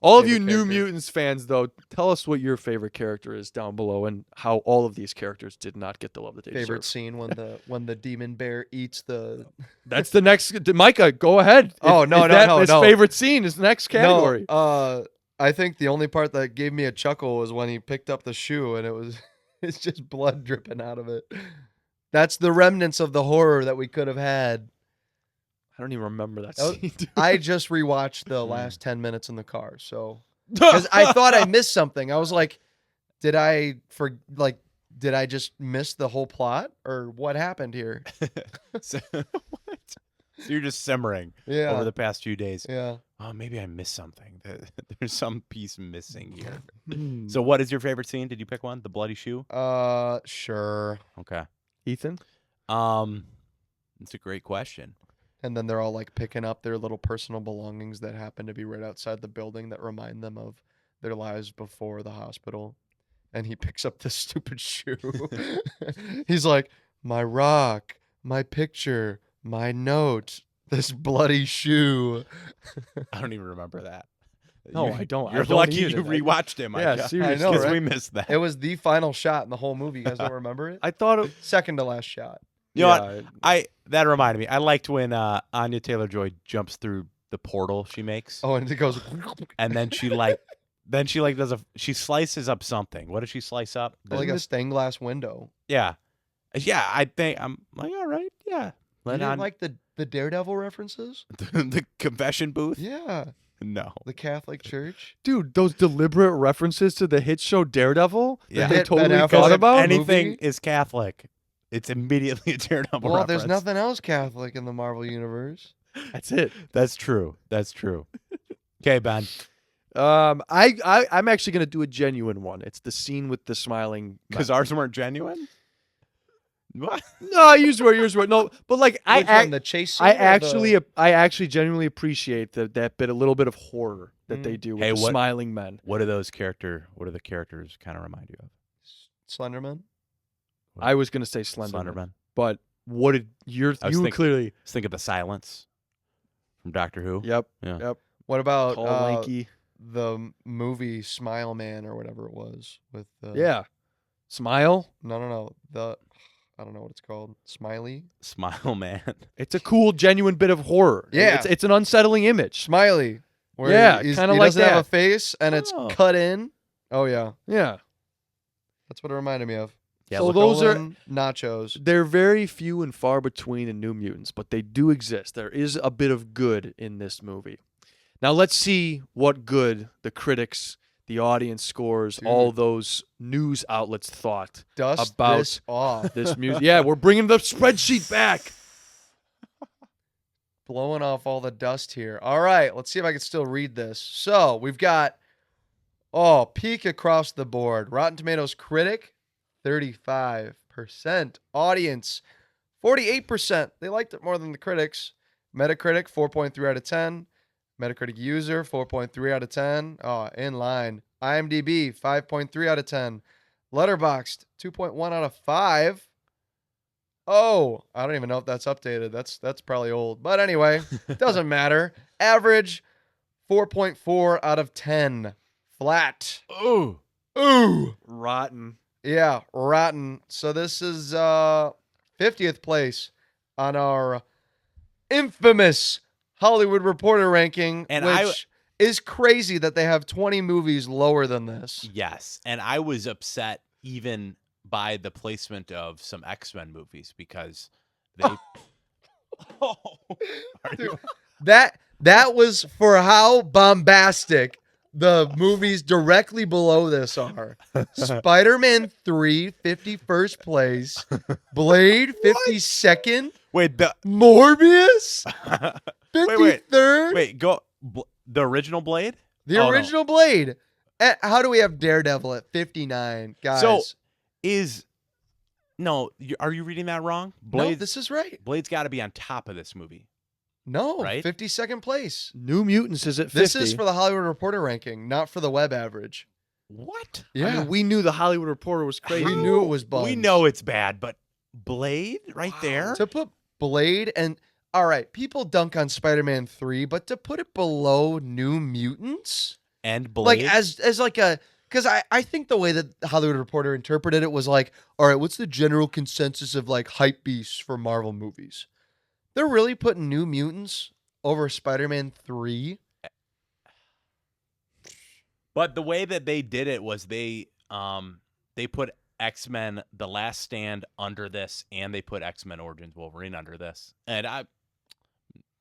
[SPEAKER 4] all of you
[SPEAKER 3] Favorite
[SPEAKER 4] New
[SPEAKER 3] character.
[SPEAKER 4] Mutants fans, though, tell us what your favorite character is down below, and how all of these characters did not get the love that they
[SPEAKER 3] Favorite
[SPEAKER 4] deserve.
[SPEAKER 3] scene when the demon bear eats the.
[SPEAKER 4] That's the next. Micah, go ahead.
[SPEAKER 3] Oh,
[SPEAKER 4] If-
[SPEAKER 3] no,
[SPEAKER 4] if
[SPEAKER 3] no, no,
[SPEAKER 4] His
[SPEAKER 3] no.
[SPEAKER 4] favorite scene is the next category.
[SPEAKER 3] No, I think the only part that gave me a chuckle was when he picked up the shoe and it was it's just blood dripping out of it. That's the remnants of the horror that we could have had.
[SPEAKER 4] I don't even remember that
[SPEAKER 3] That was-
[SPEAKER 4] scene. dude.
[SPEAKER 3] I just rewatched the last 10 minutes in the car, so because I thought I missed something. I was like, did I just miss the whole plot or what happened here?
[SPEAKER 5] So- what? So you're just simmering
[SPEAKER 3] Yeah.
[SPEAKER 5] over the past few days.
[SPEAKER 3] Yeah.
[SPEAKER 5] Oh, maybe I missed something. There's some piece missing here. So what is your favorite scene? Did you pick one? The bloody shoe?
[SPEAKER 3] Sure.
[SPEAKER 5] Okay.
[SPEAKER 4] Ethan?
[SPEAKER 5] It's a great question.
[SPEAKER 3] And then they're all like picking up their little personal belongings that happen to be right outside the building that remind them of their lives before the hospital. And he picks up this stupid shoe. He's like, my rock, my picture, my note, this bloody shoe.
[SPEAKER 5] I don't even remember that.
[SPEAKER 4] No, I don't.
[SPEAKER 5] You're
[SPEAKER 4] I don't
[SPEAKER 5] lucky
[SPEAKER 4] either.
[SPEAKER 5] you rewatched him.
[SPEAKER 4] Yeah,
[SPEAKER 5] Micah.
[SPEAKER 4] seriously.
[SPEAKER 3] I know,
[SPEAKER 5] Because
[SPEAKER 3] right?
[SPEAKER 5] we missed that.
[SPEAKER 3] It was the final shot in the whole movie. You guys don't remember it?
[SPEAKER 4] I thought it.
[SPEAKER 3] Second to last shot.
[SPEAKER 5] You know what? That reminded me. I liked when Anya Taylor-Joy jumps through the portal she makes,
[SPEAKER 3] Oh, and it goes.
[SPEAKER 5] and then she she slices up something. What does she slice up?
[SPEAKER 3] Like a stained glass window.
[SPEAKER 5] Yeah. I think I'm like, all right, yeah.
[SPEAKER 3] You
[SPEAKER 5] Let
[SPEAKER 3] didn't
[SPEAKER 5] on
[SPEAKER 3] like the Daredevil references?
[SPEAKER 5] the confession booth.
[SPEAKER 3] Yeah.
[SPEAKER 5] No.
[SPEAKER 3] The Catholic Church.
[SPEAKER 4] Dude, those deliberate references to the hit show Daredevil
[SPEAKER 5] Yeah.
[SPEAKER 4] that they
[SPEAKER 3] Hit Ben
[SPEAKER 4] totally
[SPEAKER 3] Affleck.
[SPEAKER 4] thought about?
[SPEAKER 5] Anything
[SPEAKER 3] movie?
[SPEAKER 5] is Catholic. It's immediately a Daredevil
[SPEAKER 3] Well,
[SPEAKER 5] reference.
[SPEAKER 3] there's nothing else Catholic in the Marvel universe.
[SPEAKER 4] That's it.
[SPEAKER 5] That's true. That's true. Okay, Ben.
[SPEAKER 4] I'm actually gonna do a genuine one. It's the scene with the smiling.
[SPEAKER 5] Because ours weren't genuine. What?
[SPEAKER 4] No, yours were. No, but like
[SPEAKER 3] Which one, the chase scene
[SPEAKER 4] I
[SPEAKER 3] or the-
[SPEAKER 4] actually genuinely appreciate that bit, a little bit of horror that they do with
[SPEAKER 5] Hey,
[SPEAKER 4] the
[SPEAKER 5] what-
[SPEAKER 4] smiling men.
[SPEAKER 5] What do the characters kind of remind you of?
[SPEAKER 3] Slenderman.
[SPEAKER 4] I was gonna say Slenderman,
[SPEAKER 5] Slenderman.
[SPEAKER 4] but what did you
[SPEAKER 5] thinking-
[SPEAKER 4] clearly?
[SPEAKER 5] Just think of the silence from Doctor Who.
[SPEAKER 4] Yep.
[SPEAKER 5] Yeah.
[SPEAKER 4] Yep.
[SPEAKER 3] What about
[SPEAKER 4] Tall, lanky.
[SPEAKER 3] the movie Smile Man or whatever it was with the
[SPEAKER 4] Yeah. Smile.
[SPEAKER 3] No. I don't know what it's called. Smiley.
[SPEAKER 5] Smile Man.
[SPEAKER 4] It's a cool, genuine bit of horror.
[SPEAKER 3] Yeah.
[SPEAKER 4] It's an unsettling image.
[SPEAKER 3] Smiley. Where
[SPEAKER 4] Yeah,
[SPEAKER 3] he
[SPEAKER 4] kinda like
[SPEAKER 3] doesn't have
[SPEAKER 4] that.
[SPEAKER 3] a face and it's
[SPEAKER 5] Oh.
[SPEAKER 3] cut in. Oh yeah,
[SPEAKER 4] Yeah.
[SPEAKER 3] that's what it reminded me of.
[SPEAKER 5] Yeah,
[SPEAKER 4] So
[SPEAKER 5] look-
[SPEAKER 4] those are
[SPEAKER 3] Colon nachos.
[SPEAKER 4] they're very few and far between in New Mutants, but they do exist. There is a bit of good in this movie. Now let's see what good the critics, the audience scores, all those news outlets thought
[SPEAKER 3] Dust
[SPEAKER 4] about
[SPEAKER 3] this off.
[SPEAKER 4] this music. Yeah, we're bringing the spreadsheet back.
[SPEAKER 3] Blowing off all the dust here. All right, let's see if I can still read this. So we've got peak across the board. Rotten Tomatoes critic, 35%. Audience, 48%. They liked it more than the critics. Metacritic, 4.3 out of 10. Metacritic user, 4.3 out of 10. Oh, in line. IMDb, 5.3 out of 10. Letterboxd, 2.1 out of 5. Oh, I don't even know if that's updated. That's probably old. But anyway, doesn't matter. Average, 4.4 out of 10. Flat.
[SPEAKER 5] Ooh.
[SPEAKER 3] Ooh.
[SPEAKER 4] Rotten.
[SPEAKER 3] Yeah, rotten. So this is 50th place on our infamous Hollywood Reporter ranking,
[SPEAKER 5] And
[SPEAKER 3] which is crazy that they have 20 movies lower than this.
[SPEAKER 5] Yes, and I was upset even by the placement of some X-Men movies because they. Are you-
[SPEAKER 3] That was for how bombastic the movies directly below this are. Spider-Man 3, 51st place. Blade, 52nd.
[SPEAKER 5] Wait,
[SPEAKER 3] Morbius,
[SPEAKER 5] wait,
[SPEAKER 3] 53rd.
[SPEAKER 5] wait, go the original Blade.
[SPEAKER 3] The
[SPEAKER 5] Oh, no.
[SPEAKER 3] original Blade. How do we have Daredevil at 59, guys?
[SPEAKER 5] So are you reading that wrong?
[SPEAKER 3] no, this is right.
[SPEAKER 5] Blade's got to be on top of this movie.
[SPEAKER 3] No,
[SPEAKER 5] Right?
[SPEAKER 3] 52nd place.
[SPEAKER 4] New Mutants is at 50.
[SPEAKER 3] This is for the Hollywood Reporter ranking, not for the web average.
[SPEAKER 5] What?
[SPEAKER 3] Yeah,
[SPEAKER 4] I mean, we knew the Hollywood Reporter was crazy.
[SPEAKER 3] we knew it was bugs.
[SPEAKER 5] We know it's bad, but Blade right there.
[SPEAKER 3] To put Blade and all right, people dunk on Spider-Man 3, but to put it below New Mutants,
[SPEAKER 5] And Blade.
[SPEAKER 3] like as like a, because I think the way that the Hollywood Reporter interpreted it was like, all right, what's the general consensus of like hype beasts for Marvel movies? They're really putting New Mutants over Spider-Man 3.
[SPEAKER 5] But the way that they did it was they put X-Men The Last Stand under this, and they put X-Men Origins Wolverine under this. And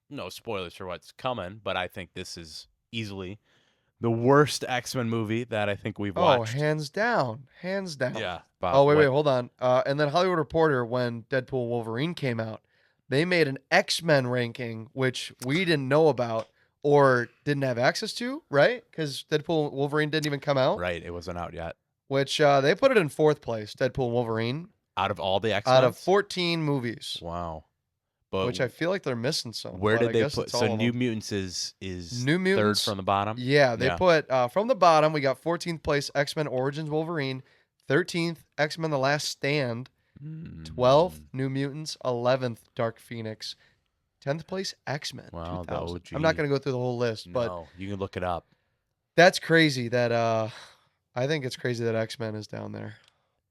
[SPEAKER 5] no spoilers for what's coming, but I think this is easily the worst X-Men movie that I think we've watched.
[SPEAKER 3] Oh, hands down. Hands down.
[SPEAKER 5] Yeah.
[SPEAKER 3] Oh, wait, hold on. And then Hollywood Reporter, when Deadpool and Wolverine came out, they made an X-Men ranking, which we didn't know about or didn't have access to, right? Because Deadpool and Wolverine didn't even come out.
[SPEAKER 5] Right. It wasn't out yet.
[SPEAKER 3] Which they put it in 4th place, Deadpool and Wolverine,
[SPEAKER 5] Out of all the X-Men?
[SPEAKER 3] out of 14 movies,
[SPEAKER 5] Wow. But
[SPEAKER 3] which I feel like they're missing some.
[SPEAKER 5] where
[SPEAKER 3] but
[SPEAKER 5] did
[SPEAKER 3] I
[SPEAKER 5] they
[SPEAKER 3] guess
[SPEAKER 5] put?
[SPEAKER 3] it's all
[SPEAKER 5] So
[SPEAKER 3] of
[SPEAKER 5] New
[SPEAKER 3] them.
[SPEAKER 5] Mutants is
[SPEAKER 3] New Mutants,
[SPEAKER 5] third from the bottom?
[SPEAKER 3] Yeah, they
[SPEAKER 5] Yeah.
[SPEAKER 3] put from the bottom, we got 14th place X-Men Origins Wolverine, 13th X-Men The Last Stand, 12th New Mutants, 11th Dark Phoenix, 10th place X-Men
[SPEAKER 5] Wow, the
[SPEAKER 3] 2000.
[SPEAKER 5] OG.
[SPEAKER 3] I'm not going to go through the whole list, but
[SPEAKER 5] No, you can look it up.
[SPEAKER 3] that's crazy that I think it's crazy that X-Men is down there.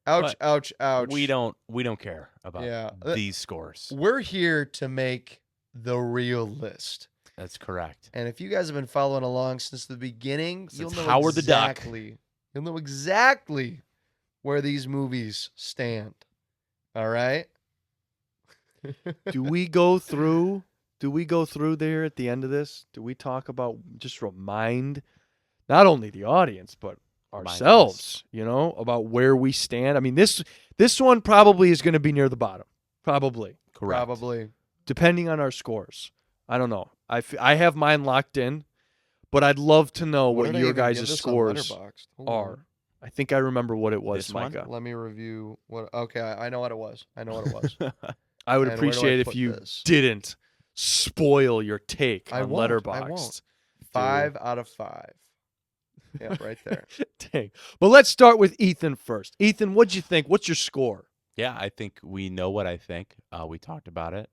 [SPEAKER 3] Ouch,
[SPEAKER 5] But
[SPEAKER 3] ouch, ouch.
[SPEAKER 5] We don't care about
[SPEAKER 3] Yeah.
[SPEAKER 5] these scores.
[SPEAKER 3] We're here to make the real list.
[SPEAKER 5] That's correct.
[SPEAKER 3] And if you guys have been following along since the beginning,
[SPEAKER 5] Since
[SPEAKER 3] you'll know
[SPEAKER 5] Howard the Duck.
[SPEAKER 3] exactly. You'll know exactly where these movies stand. All right?
[SPEAKER 4] Do we go through there at the end of this? Do we talk about, just remind not only the audience but ourselves, about where we stand? I mean, this one probably is going to be near the bottom. Probably.
[SPEAKER 5] Correct.
[SPEAKER 3] Probably.
[SPEAKER 4] Depending on our scores. I don't know. I have mine locked in, but I'd love to know what
[SPEAKER 3] did I
[SPEAKER 4] your
[SPEAKER 3] even give
[SPEAKER 4] guys'
[SPEAKER 3] this on
[SPEAKER 4] scores
[SPEAKER 3] Letterboxd? Hold
[SPEAKER 4] are.
[SPEAKER 3] on.
[SPEAKER 4] I think I remember what it was,
[SPEAKER 5] This one?
[SPEAKER 4] Micah.
[SPEAKER 3] Let me review what. Okay, I know what it was. I know what it was.
[SPEAKER 4] I would
[SPEAKER 3] And where do I
[SPEAKER 4] appreciate if
[SPEAKER 3] put
[SPEAKER 4] you
[SPEAKER 3] this?
[SPEAKER 4] didn't spoil your take
[SPEAKER 3] I
[SPEAKER 4] on
[SPEAKER 3] won't.
[SPEAKER 4] Letterboxd.
[SPEAKER 3] I won't. 5 out of 5. Yeah, right there.
[SPEAKER 4] Dang. But let's start with Ethan first. Ethan, what'd you think? What's your score?
[SPEAKER 5] Yeah, I think we know what I think. We talked about it.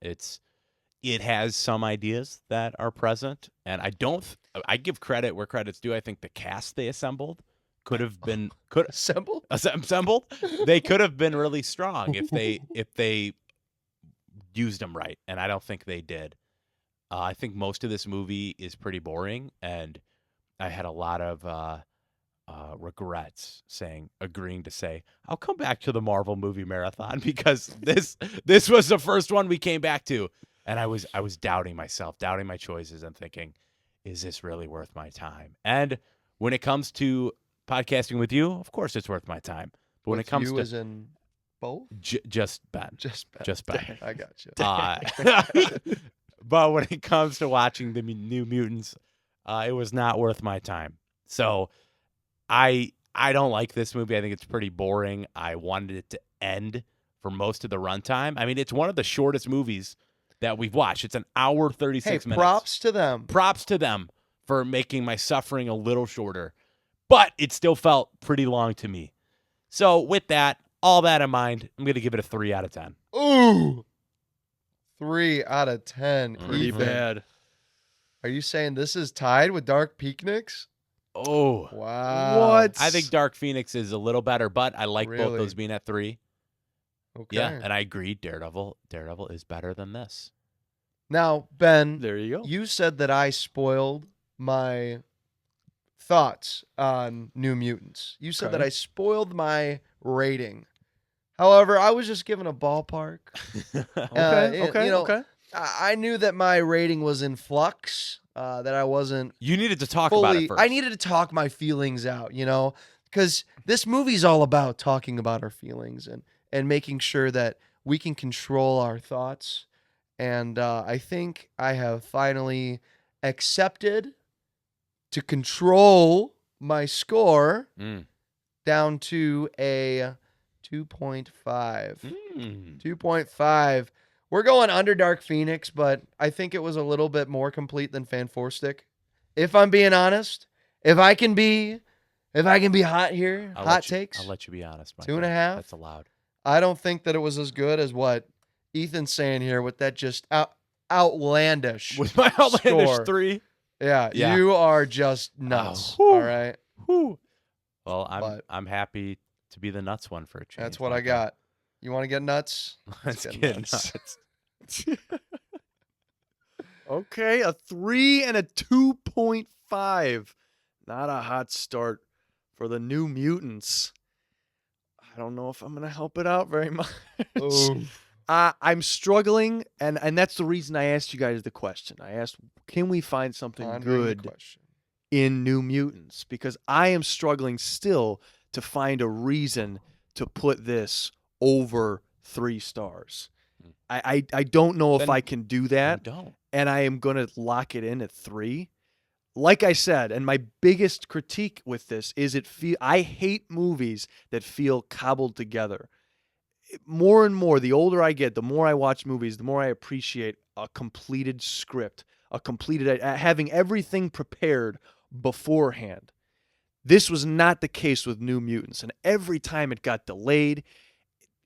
[SPEAKER 5] It has some ideas that are present, and I give credit where credit's due. I think the cast they assembled could have been
[SPEAKER 3] Assemble?
[SPEAKER 5] assembled. They could have been really strong if they used them right, and I don't think they did. I think most of this movie is pretty boring, and I had a lot of regrets agreeing to say I'll come back to the Marvel movie marathon because this was the first one we came back to, and I was doubting myself, doubting my choices, and thinking, is this really worth my time? And when it comes to podcasting with you, of course it's worth my time. But when
[SPEAKER 3] With
[SPEAKER 5] it comes
[SPEAKER 3] you
[SPEAKER 5] to
[SPEAKER 3] as in both?
[SPEAKER 5] just Ben,
[SPEAKER 3] Just Ben.
[SPEAKER 5] just Ben.
[SPEAKER 3] I got you.
[SPEAKER 5] But when it comes to watching the New Mutants, it was not worth my time. So I don't like this movie. I think it's pretty boring. I wanted it to end for most of the runtime. I mean, it's one of the shortest movies that we've watched. It's an hour 36 minutes.
[SPEAKER 3] Props to them.
[SPEAKER 5] Props to them for making my suffering a little shorter. But it still felt pretty long to me. So with that, all that in mind, I'm going to give it a 3 out of 10.
[SPEAKER 3] Ooh. 3 out of 10.
[SPEAKER 4] Pretty
[SPEAKER 3] Ethan.
[SPEAKER 4] bad.
[SPEAKER 3] Are you saying this is tied with Dark Phoenix?
[SPEAKER 5] Oh.
[SPEAKER 3] Wow.
[SPEAKER 4] What?
[SPEAKER 5] I think Dark Phoenix is a little better, but I like both
[SPEAKER 3] Really?
[SPEAKER 5] those being at 3.
[SPEAKER 3] Okay.
[SPEAKER 5] Yeah, and I agree. Daredevil is better than this.
[SPEAKER 3] Now, Ben,
[SPEAKER 4] There you go.
[SPEAKER 3] you said that I spoiled my thoughts on New Mutants. You said that
[SPEAKER 4] Okay.
[SPEAKER 3] I spoiled my rating. However, I was just given a ballpark.
[SPEAKER 4] Okay.
[SPEAKER 3] I knew that my rating was in flux, that I wasn't
[SPEAKER 5] You needed to talk about
[SPEAKER 3] fully.
[SPEAKER 5] it first.
[SPEAKER 3] I needed to talk my feelings out, because this movie's all about talking about our feelings and making sure that we can control our thoughts. And I think I have finally accepted to control my score
[SPEAKER 5] Mm.
[SPEAKER 3] down to a 2.5.
[SPEAKER 5] Mm.
[SPEAKER 3] 2.5. We're going under Dark Phoenix, but I think it was a little bit more complete than Fan Four Stick. If I'm being honest, if I can be hot here, hot takes.
[SPEAKER 5] I'll let you be honest. My
[SPEAKER 3] 2.5?
[SPEAKER 5] friend. That's allowed.
[SPEAKER 3] I don't think that it was as good as what Ethan's saying here with that just outlandish.
[SPEAKER 5] With my outlandish
[SPEAKER 3] score.
[SPEAKER 5] 3.
[SPEAKER 3] Yeah,
[SPEAKER 5] Yeah.
[SPEAKER 3] you are just nuts.
[SPEAKER 5] Whew.
[SPEAKER 3] All right,
[SPEAKER 5] Whew. Well,
[SPEAKER 3] But-
[SPEAKER 5] I'm happy to be the nuts one for a change.
[SPEAKER 3] that's what I
[SPEAKER 5] Micah.
[SPEAKER 3] got. You want to get nuts?
[SPEAKER 5] Let's
[SPEAKER 3] get
[SPEAKER 5] get
[SPEAKER 3] nuts.
[SPEAKER 5] nuts.
[SPEAKER 4] Okay, a 3 and a 2.5. Not a hot start for the New Mutants. I don't know if I'm going to help it out very much. I'm struggling, and that's the reason I asked you guys the question. I asked, can we find something
[SPEAKER 3] Pondering the
[SPEAKER 4] good
[SPEAKER 3] question.
[SPEAKER 4] in New Mutants? Because I am struggling still to find a reason to put this over 3 stars. I don't know if
[SPEAKER 5] Then
[SPEAKER 4] I can do that,
[SPEAKER 5] Don't.
[SPEAKER 4] and I am going to lock it in at 3. Like I said, and my biggest critique with this is I hate movies that feel cobbled together. More and more, the older I get, the more I watch movies, the more I appreciate a completed script, having everything prepared beforehand. This was not the case with New Mutants, and every time it got delayed,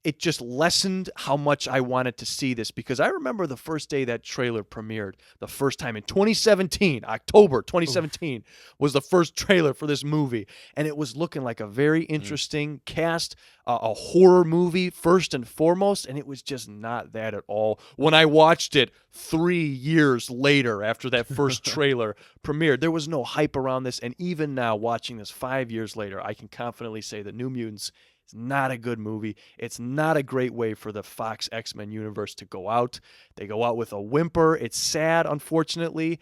[SPEAKER 4] it just lessened how much I wanted to see this, because I remember the first day that trailer premiered, the first time in 2017, October 2017 was the first trailer for this movie, and it was looking like a very interesting cast, a horror movie first and foremost, and it was just not that at all. When I watched it 3 years later after that first trailer premiered, there was no hype around this, and even now watching this 5 years later, I can confidently say that New Mutants it's not a good movie. It's not a great way for the Fox X-Men universe to go out. They go out with a whimper. It's sad, unfortunately.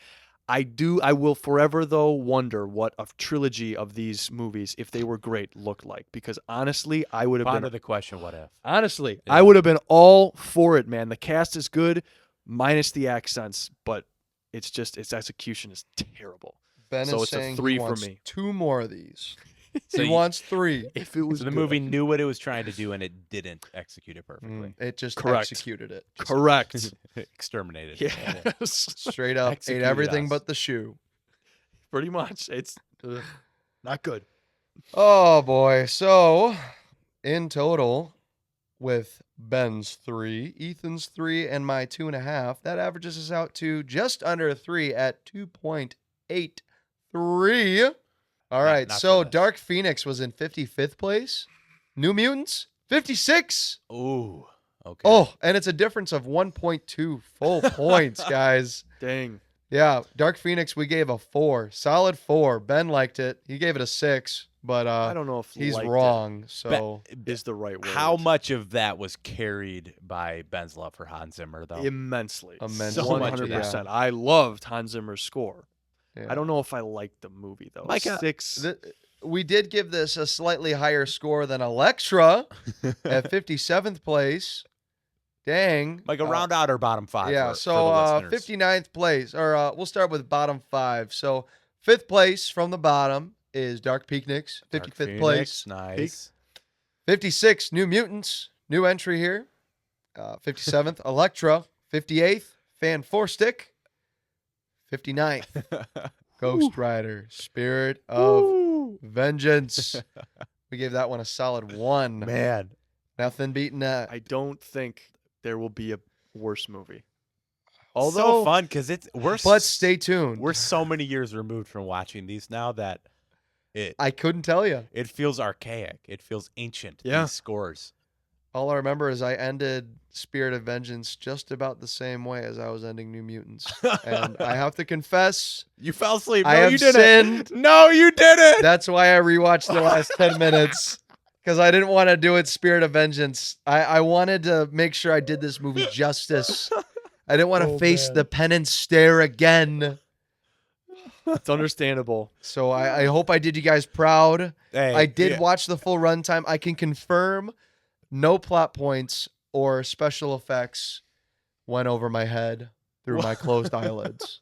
[SPEAKER 4] I will forever, though, wonder what a trilogy of these movies, if they were great, looked like. Because honestly, I would have
[SPEAKER 5] Ponder
[SPEAKER 4] been...
[SPEAKER 5] the question, what if?
[SPEAKER 4] Honestly,
[SPEAKER 5] Yeah.
[SPEAKER 4] I would have been all for it, man. The cast is good, minus the accents, but its execution is terrible.
[SPEAKER 3] Ben
[SPEAKER 4] So
[SPEAKER 3] is
[SPEAKER 4] it's a
[SPEAKER 3] saying
[SPEAKER 4] 3
[SPEAKER 3] he
[SPEAKER 4] for
[SPEAKER 3] wants
[SPEAKER 4] me.
[SPEAKER 3] 2 more of these.
[SPEAKER 5] So
[SPEAKER 3] he
[SPEAKER 5] you-
[SPEAKER 3] wants 3.
[SPEAKER 4] If it was
[SPEAKER 5] So the
[SPEAKER 4] good.
[SPEAKER 5] movie knew what it was trying to do, and it didn't execute it perfectly.
[SPEAKER 3] It just
[SPEAKER 4] Correct.
[SPEAKER 3] executed it.
[SPEAKER 4] Correct.
[SPEAKER 5] Exterminated.
[SPEAKER 4] Yes.
[SPEAKER 3] Straight up ate
[SPEAKER 5] Executed
[SPEAKER 3] everything
[SPEAKER 5] us.
[SPEAKER 3] but the shoe.
[SPEAKER 4] Pretty much. It's not good.
[SPEAKER 3] Oh boy. So in total, with Ben's 3, Ethan's 3, and my 2.5, that averages us out to just under 3 at 2.83. All right.
[SPEAKER 5] not
[SPEAKER 3] So
[SPEAKER 5] for this.
[SPEAKER 3] Dark Phoenix was in 55th place. New Mutants 56.
[SPEAKER 5] Ooh. Okay.
[SPEAKER 3] Oh, and it's a difference of 1.2 full points, guys.
[SPEAKER 4] Dang.
[SPEAKER 3] Yeah, Dark Phoenix, we gave a 4. Solid 4. Ben liked it. He gave it a 6, but
[SPEAKER 4] I don't know if
[SPEAKER 3] he's
[SPEAKER 4] liked
[SPEAKER 3] wrong. So
[SPEAKER 4] it is the right word.
[SPEAKER 5] How much of that was carried by Ben's love for Hans Zimmer, though?
[SPEAKER 4] Immensely.
[SPEAKER 3] Immensely.
[SPEAKER 5] So much of that.
[SPEAKER 4] 100%. I loved Hans Zimmer's score.
[SPEAKER 3] yeah.
[SPEAKER 4] I don't know if I liked the movie, though.
[SPEAKER 5] Micah,
[SPEAKER 4] 6.
[SPEAKER 3] We did give this a slightly higher score than Elektra at 57th place. Dang.
[SPEAKER 5] Like a round out or bottom 5.
[SPEAKER 3] Yeah,
[SPEAKER 5] for
[SPEAKER 3] so
[SPEAKER 5] the listeners.
[SPEAKER 3] 59th place, or we'll start with bottom 5. So 5th place from the bottom is Dark Phoenix, 55th
[SPEAKER 5] Dark
[SPEAKER 3] place.
[SPEAKER 5] Phoenix, Nice.
[SPEAKER 3] 56, New Mutants, new entry here. 57th, Elektra. 58th, Fan 4-Stick. 59th, Ghost Rider, Spirit of Vengeance. We gave that one a solid 1.
[SPEAKER 4] Man,
[SPEAKER 3] Nothing beating that.
[SPEAKER 4] I don't think there will be a worse movie.
[SPEAKER 5] Although so fun because
[SPEAKER 3] But stay tuned.
[SPEAKER 5] we're so many years removed from watching these now that
[SPEAKER 3] I couldn't tell you.
[SPEAKER 5] it feels archaic. It feels ancient.
[SPEAKER 4] Yeah.
[SPEAKER 5] These scores.
[SPEAKER 3] All I remember is I ended Spirit of Vengeance just about the same way as I was ending New Mutants. And I have to confess,
[SPEAKER 5] You fell asleep.
[SPEAKER 3] I
[SPEAKER 5] No,
[SPEAKER 3] have
[SPEAKER 5] you didn't.
[SPEAKER 3] sinned.
[SPEAKER 5] No, you didn't.
[SPEAKER 3] That's why I rewatched the last 10 minutes. Because I didn't want to do it Spirit of Vengeance. I wanted to make sure I did this movie justice. I didn't want to face the penance stare again.
[SPEAKER 4] It's understandable.
[SPEAKER 3] So I hope I did you guys proud.
[SPEAKER 5] Hey,
[SPEAKER 3] I did
[SPEAKER 5] yeah.
[SPEAKER 3] watch the full runtime. I can confirm no plot points or special effects went over my head through my closed eyelids.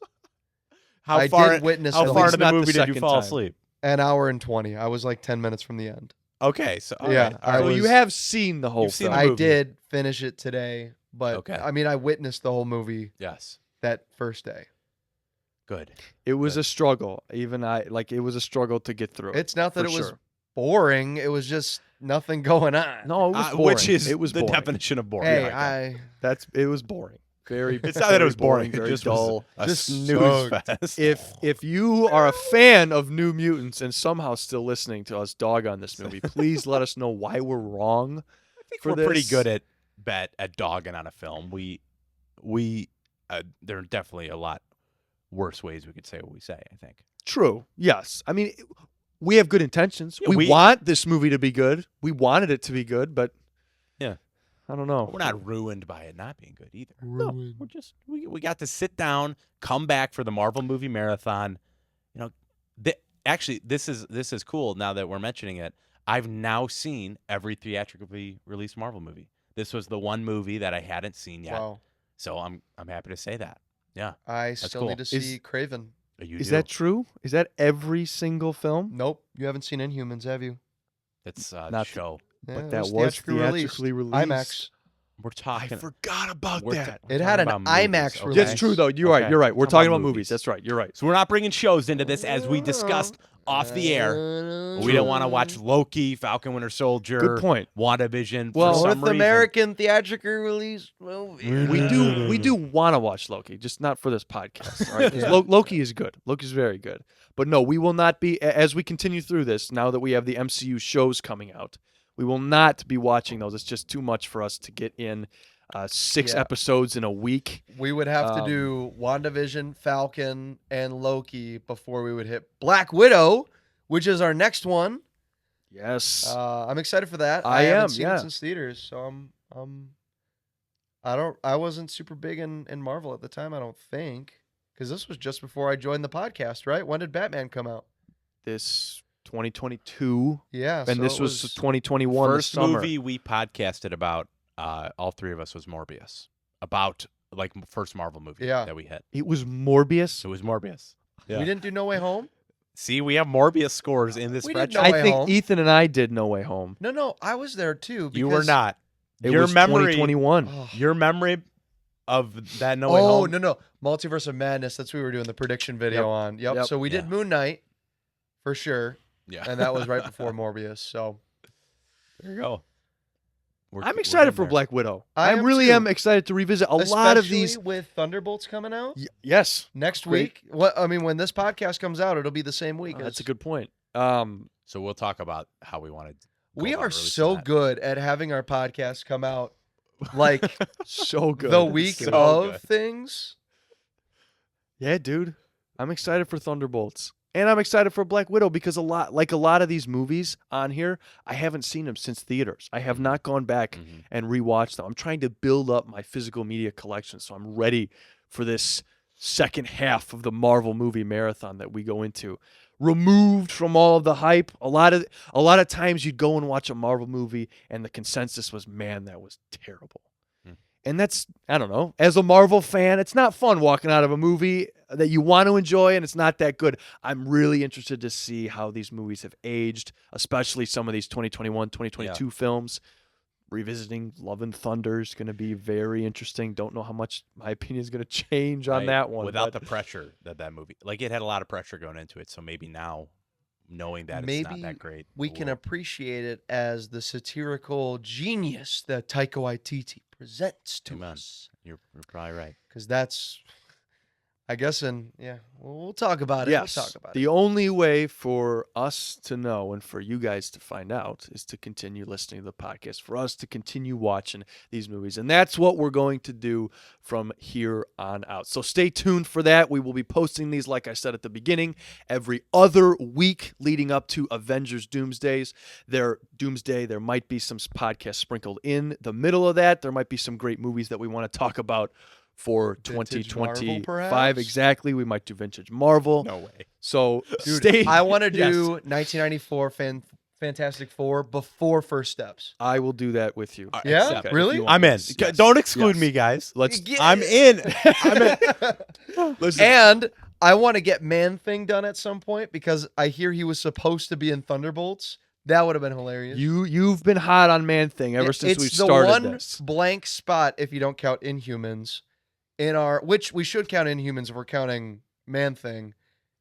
[SPEAKER 5] How
[SPEAKER 3] I
[SPEAKER 5] far?
[SPEAKER 3] did witness
[SPEAKER 5] How
[SPEAKER 3] at
[SPEAKER 5] far
[SPEAKER 3] least
[SPEAKER 5] into the
[SPEAKER 4] not the
[SPEAKER 5] movie did you
[SPEAKER 4] second
[SPEAKER 5] fall
[SPEAKER 4] time.
[SPEAKER 5] asleep?
[SPEAKER 3] An hour and 20. I was like 10 minutes from the end.
[SPEAKER 5] Okay, so all
[SPEAKER 3] Yeah,
[SPEAKER 5] right,
[SPEAKER 3] I
[SPEAKER 5] all
[SPEAKER 4] So
[SPEAKER 5] right.
[SPEAKER 3] was-
[SPEAKER 4] you have seen the whole
[SPEAKER 5] You've seen
[SPEAKER 4] film.
[SPEAKER 5] the
[SPEAKER 3] I
[SPEAKER 5] movie.
[SPEAKER 3] did finish it today, but
[SPEAKER 5] Okay.
[SPEAKER 3] I mean, I witnessed the whole movie
[SPEAKER 5] Yes,
[SPEAKER 3] that first day.
[SPEAKER 5] good.
[SPEAKER 4] It was
[SPEAKER 5] Good.
[SPEAKER 4] a struggle. Even it was a struggle to get through.
[SPEAKER 3] It's not that
[SPEAKER 4] for
[SPEAKER 3] it was
[SPEAKER 4] sure.
[SPEAKER 3] boring. It was just nothing going on.
[SPEAKER 4] No, it was boring.
[SPEAKER 5] Which is
[SPEAKER 4] it was
[SPEAKER 5] the
[SPEAKER 4] boring.
[SPEAKER 5] definition of boring.
[SPEAKER 3] Hey,
[SPEAKER 5] Micah.
[SPEAKER 4] It was boring. Very.
[SPEAKER 5] It's not that it was
[SPEAKER 4] very
[SPEAKER 5] boring. It
[SPEAKER 4] Very
[SPEAKER 5] just
[SPEAKER 4] dull.
[SPEAKER 5] was a
[SPEAKER 3] Just
[SPEAKER 5] snooze
[SPEAKER 3] sucked.
[SPEAKER 5] fest.
[SPEAKER 4] If you are a fan of New Mutants and somehow still listening to us dog on this movie, please let us know why we're wrong.
[SPEAKER 5] I think
[SPEAKER 4] for
[SPEAKER 5] we're pretty
[SPEAKER 4] this.
[SPEAKER 5] good at dogging on a film. There are definitely a lot worse ways we could say what we say. I think.
[SPEAKER 4] True. Yes. I mean, we have good intentions.
[SPEAKER 5] Yeah,
[SPEAKER 4] we want this movie to be good. We wanted it to be good, but
[SPEAKER 5] Yeah.
[SPEAKER 4] I don't know.
[SPEAKER 5] We're not ruined by it not being good either. No, we're just we got to sit down, come back for the Marvel movie marathon. You know, actually, this is cool. Now that we're mentioning it, I've now seen every theatrically released Marvel movie. This was the one movie that I hadn't seen yet.
[SPEAKER 3] Wow.
[SPEAKER 5] So I'm happy to say that. Yeah.
[SPEAKER 3] I still
[SPEAKER 5] cool.
[SPEAKER 3] need to see Craven.
[SPEAKER 4] Is that true? Is that every single film?
[SPEAKER 3] Nope. You haven't seen Inhumans, have you?
[SPEAKER 5] That's
[SPEAKER 4] Not
[SPEAKER 5] not show.
[SPEAKER 3] Yeah,
[SPEAKER 4] But
[SPEAKER 3] it
[SPEAKER 4] that was
[SPEAKER 3] theatrically
[SPEAKER 4] theatrically released.
[SPEAKER 3] IMAX.
[SPEAKER 5] We're
[SPEAKER 4] I
[SPEAKER 5] talking.
[SPEAKER 4] forgot about
[SPEAKER 5] we're
[SPEAKER 4] that.
[SPEAKER 3] It had an
[SPEAKER 5] talking about movies,
[SPEAKER 3] IMAX
[SPEAKER 5] okay?
[SPEAKER 3] release.
[SPEAKER 4] That's true, though. You're
[SPEAKER 5] Okay.
[SPEAKER 4] right. You're right. We're
[SPEAKER 5] Talking
[SPEAKER 4] talking
[SPEAKER 5] about
[SPEAKER 4] about movies.
[SPEAKER 5] movies.
[SPEAKER 4] That's right. You're right.
[SPEAKER 5] So we're not bringing shows into this, as we discussed off the air. We don't want to watch Loki, Falcon Winter Soldier.
[SPEAKER 4] Good point.
[SPEAKER 5] WandaVision.
[SPEAKER 4] Well,
[SPEAKER 5] for some
[SPEAKER 3] North
[SPEAKER 5] reason.
[SPEAKER 3] American theatrically released movie.
[SPEAKER 4] We do want to watch Loki, just not for this podcast. All right? 'Cause Loki is good. Loki's very good. But no, we will not be, as we continue through this, now that we have the MCU shows coming out, we will not be watching those. It's just too much for us to get in 6
[SPEAKER 3] Yeah.
[SPEAKER 4] episodes in a week.
[SPEAKER 3] We would have to do WandaVision, Falcon, and Loki before we would hit Black Widow, which is our next one.
[SPEAKER 4] Yes.
[SPEAKER 3] I'm excited for that.
[SPEAKER 4] I
[SPEAKER 3] haven't
[SPEAKER 4] am,
[SPEAKER 3] seen
[SPEAKER 4] yeah.
[SPEAKER 3] it since theaters, so I wasn't super big in Marvel at the time, I don't think. Because this was just before I joined the podcast, right? When did Batman come out?
[SPEAKER 4] This 2022,
[SPEAKER 3] Yeah.
[SPEAKER 4] and
[SPEAKER 3] so
[SPEAKER 4] this
[SPEAKER 3] it
[SPEAKER 4] was 2021.
[SPEAKER 5] First
[SPEAKER 4] the summer.
[SPEAKER 5] movie we podcasted about, all three of us, was Morbius. About first Marvel movie
[SPEAKER 3] Yeah.
[SPEAKER 5] that we hit.
[SPEAKER 4] It was Morbius.
[SPEAKER 5] It was Morbius. Yeah.
[SPEAKER 3] We didn't do No Way Home?
[SPEAKER 5] See, we have Morbius scores in this
[SPEAKER 3] We did
[SPEAKER 5] spreadsheet.
[SPEAKER 3] No
[SPEAKER 4] I
[SPEAKER 3] Way
[SPEAKER 4] think
[SPEAKER 3] Home.
[SPEAKER 4] Ethan and I did No Way Home.
[SPEAKER 3] No, I was there too.
[SPEAKER 5] You were
[SPEAKER 3] because-
[SPEAKER 5] not.
[SPEAKER 4] It
[SPEAKER 5] Your
[SPEAKER 4] was
[SPEAKER 5] memory,
[SPEAKER 4] 2021.
[SPEAKER 3] Oh.
[SPEAKER 5] your memory of that No Way
[SPEAKER 3] Oh,
[SPEAKER 5] Home.
[SPEAKER 3] no. Multiverse of Madness. That's what we were doing the prediction video
[SPEAKER 4] Yep.
[SPEAKER 3] on. Yep.
[SPEAKER 4] Yep.
[SPEAKER 3] So we did
[SPEAKER 5] Yeah.
[SPEAKER 3] Moon Knight for sure.
[SPEAKER 5] Yeah,
[SPEAKER 3] And that was right before Morbius. So
[SPEAKER 5] there you go.
[SPEAKER 4] I'm excited for Black Widow.
[SPEAKER 3] I
[SPEAKER 4] I
[SPEAKER 3] am
[SPEAKER 4] really
[SPEAKER 3] too.
[SPEAKER 4] am excited to revisit a lot of
[SPEAKER 3] especially
[SPEAKER 4] these.
[SPEAKER 3] with Thunderbolts coming out
[SPEAKER 4] Yes,
[SPEAKER 3] next
[SPEAKER 4] Great.
[SPEAKER 3] week. What I mean, when this podcast comes out, it'll be the same week.
[SPEAKER 4] that's
[SPEAKER 3] as-
[SPEAKER 4] a good point.
[SPEAKER 5] So we'll talk about how we wanted.
[SPEAKER 3] We are so good at having our podcast come out like
[SPEAKER 4] So good.
[SPEAKER 3] the week
[SPEAKER 5] So
[SPEAKER 3] of
[SPEAKER 5] good.
[SPEAKER 3] things.
[SPEAKER 4] Yeah, dude. I'm excited for Thunderbolts. And I'm excited for Black Widow because a lot of these movies on here, I haven't seen them since theaters. I have not gone back
[SPEAKER 5] Mm-hmm.
[SPEAKER 4] and rewatched them. I'm trying to build up my physical media collection, so I'm ready for this second half of the Marvel movie marathon that we go into. Removed from all of the hype. A lot of times you'd go and watch a Marvel movie and the consensus was, man, that was terrible. And that's, I don't know, as a Marvel fan, it's not fun walking out of a movie that you want to enjoy and it's not that good. I'm really interested to see how these movies have aged, especially some of these 2021, 2022 films. Revisiting Love and Thunder is going to be very interesting. Don't know how much my opinion is going to change on
[SPEAKER 5] Right,
[SPEAKER 4] that one.
[SPEAKER 5] without
[SPEAKER 4] but
[SPEAKER 5] the pressure that movie, like, it had a lot of pressure going into it. So maybe now, knowing that it's
[SPEAKER 3] Maybe
[SPEAKER 5] not that great,
[SPEAKER 3] we can
[SPEAKER 5] we'll-
[SPEAKER 3] appreciate it as the satirical genius that Taika Waititi presents to
[SPEAKER 5] Amen.
[SPEAKER 3] us.
[SPEAKER 5] You're probably right.
[SPEAKER 3] Because that's, I guess, we'll talk about it.
[SPEAKER 4] Yes,
[SPEAKER 3] We'll talk about
[SPEAKER 4] the
[SPEAKER 3] it.
[SPEAKER 4] only way for us to know and for you guys to find out is to continue listening to the podcast, for us to continue watching these movies. And that's what we're going to do from here on out. So stay tuned for that. We will be posting these, like I said at the beginning, every other week leading up to Avengers Doomsday. There might be some podcasts sprinkled in the middle of that. There might be some great movies that we want to talk about for
[SPEAKER 3] Vintage Marvel,
[SPEAKER 4] 2025.
[SPEAKER 3] perhaps?
[SPEAKER 4] Exactly. We might do vintage Marvel.
[SPEAKER 5] No way.
[SPEAKER 4] So
[SPEAKER 3] Dude,
[SPEAKER 4] stay.
[SPEAKER 3] I want to
[SPEAKER 4] Yes.
[SPEAKER 3] do 1994 Fantastic Four before First Steps.
[SPEAKER 4] I will do that with you.
[SPEAKER 3] Yeah?
[SPEAKER 4] Okay, if
[SPEAKER 3] Really?
[SPEAKER 4] you want
[SPEAKER 5] I'm
[SPEAKER 4] me
[SPEAKER 5] in.
[SPEAKER 4] to. Yes.
[SPEAKER 5] Don't exclude
[SPEAKER 4] Yes.
[SPEAKER 5] me, guys.
[SPEAKER 4] Let's.
[SPEAKER 5] I'm in. I'm in.
[SPEAKER 4] Listen,
[SPEAKER 3] And I want to get Man Thing done at some point because I hear he was supposed to be in Thunderbolts. That would have been hilarious.
[SPEAKER 4] you've been hot on Man Thing ever since
[SPEAKER 3] it's
[SPEAKER 4] we
[SPEAKER 3] the
[SPEAKER 4] started
[SPEAKER 3] one
[SPEAKER 4] this.
[SPEAKER 3] blank spot if you don't count Inhumans in our, which we should count Inhumans if we're counting Man Thing,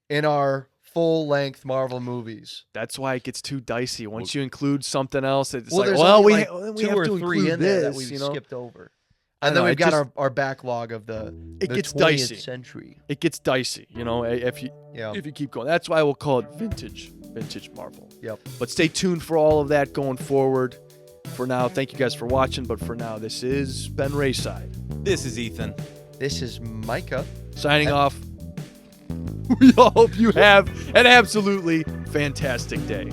[SPEAKER 3] in our full-length Marvel movies.
[SPEAKER 4] That's why it gets too dicey. Once you include something else, it's
[SPEAKER 3] Well,
[SPEAKER 4] like,
[SPEAKER 3] there's
[SPEAKER 4] well,
[SPEAKER 3] only
[SPEAKER 4] we
[SPEAKER 3] like
[SPEAKER 4] we
[SPEAKER 3] two
[SPEAKER 4] have
[SPEAKER 3] or
[SPEAKER 4] to
[SPEAKER 3] three
[SPEAKER 4] include
[SPEAKER 3] in there that
[SPEAKER 4] this,
[SPEAKER 3] we
[SPEAKER 4] you know?
[SPEAKER 3] skipped over.
[SPEAKER 4] I
[SPEAKER 3] And
[SPEAKER 4] know,
[SPEAKER 3] then
[SPEAKER 4] it
[SPEAKER 3] we've got
[SPEAKER 4] just-
[SPEAKER 3] our backlog of the
[SPEAKER 4] It
[SPEAKER 3] the
[SPEAKER 4] gets
[SPEAKER 3] 20th
[SPEAKER 4] dicey.
[SPEAKER 3] century.
[SPEAKER 4] It gets dicey, you know. If
[SPEAKER 3] Yeah.
[SPEAKER 4] you keep going, that's why we'll call it vintage Marvel.
[SPEAKER 3] Yep.
[SPEAKER 4] But stay tuned for all of that going forward. For now, thank you guys for watching. But for now, this is Ben Rayside
[SPEAKER 5] This is Ethan.
[SPEAKER 3] This is Micah.
[SPEAKER 4] signing off. We all hope you have an absolutely fantastic day.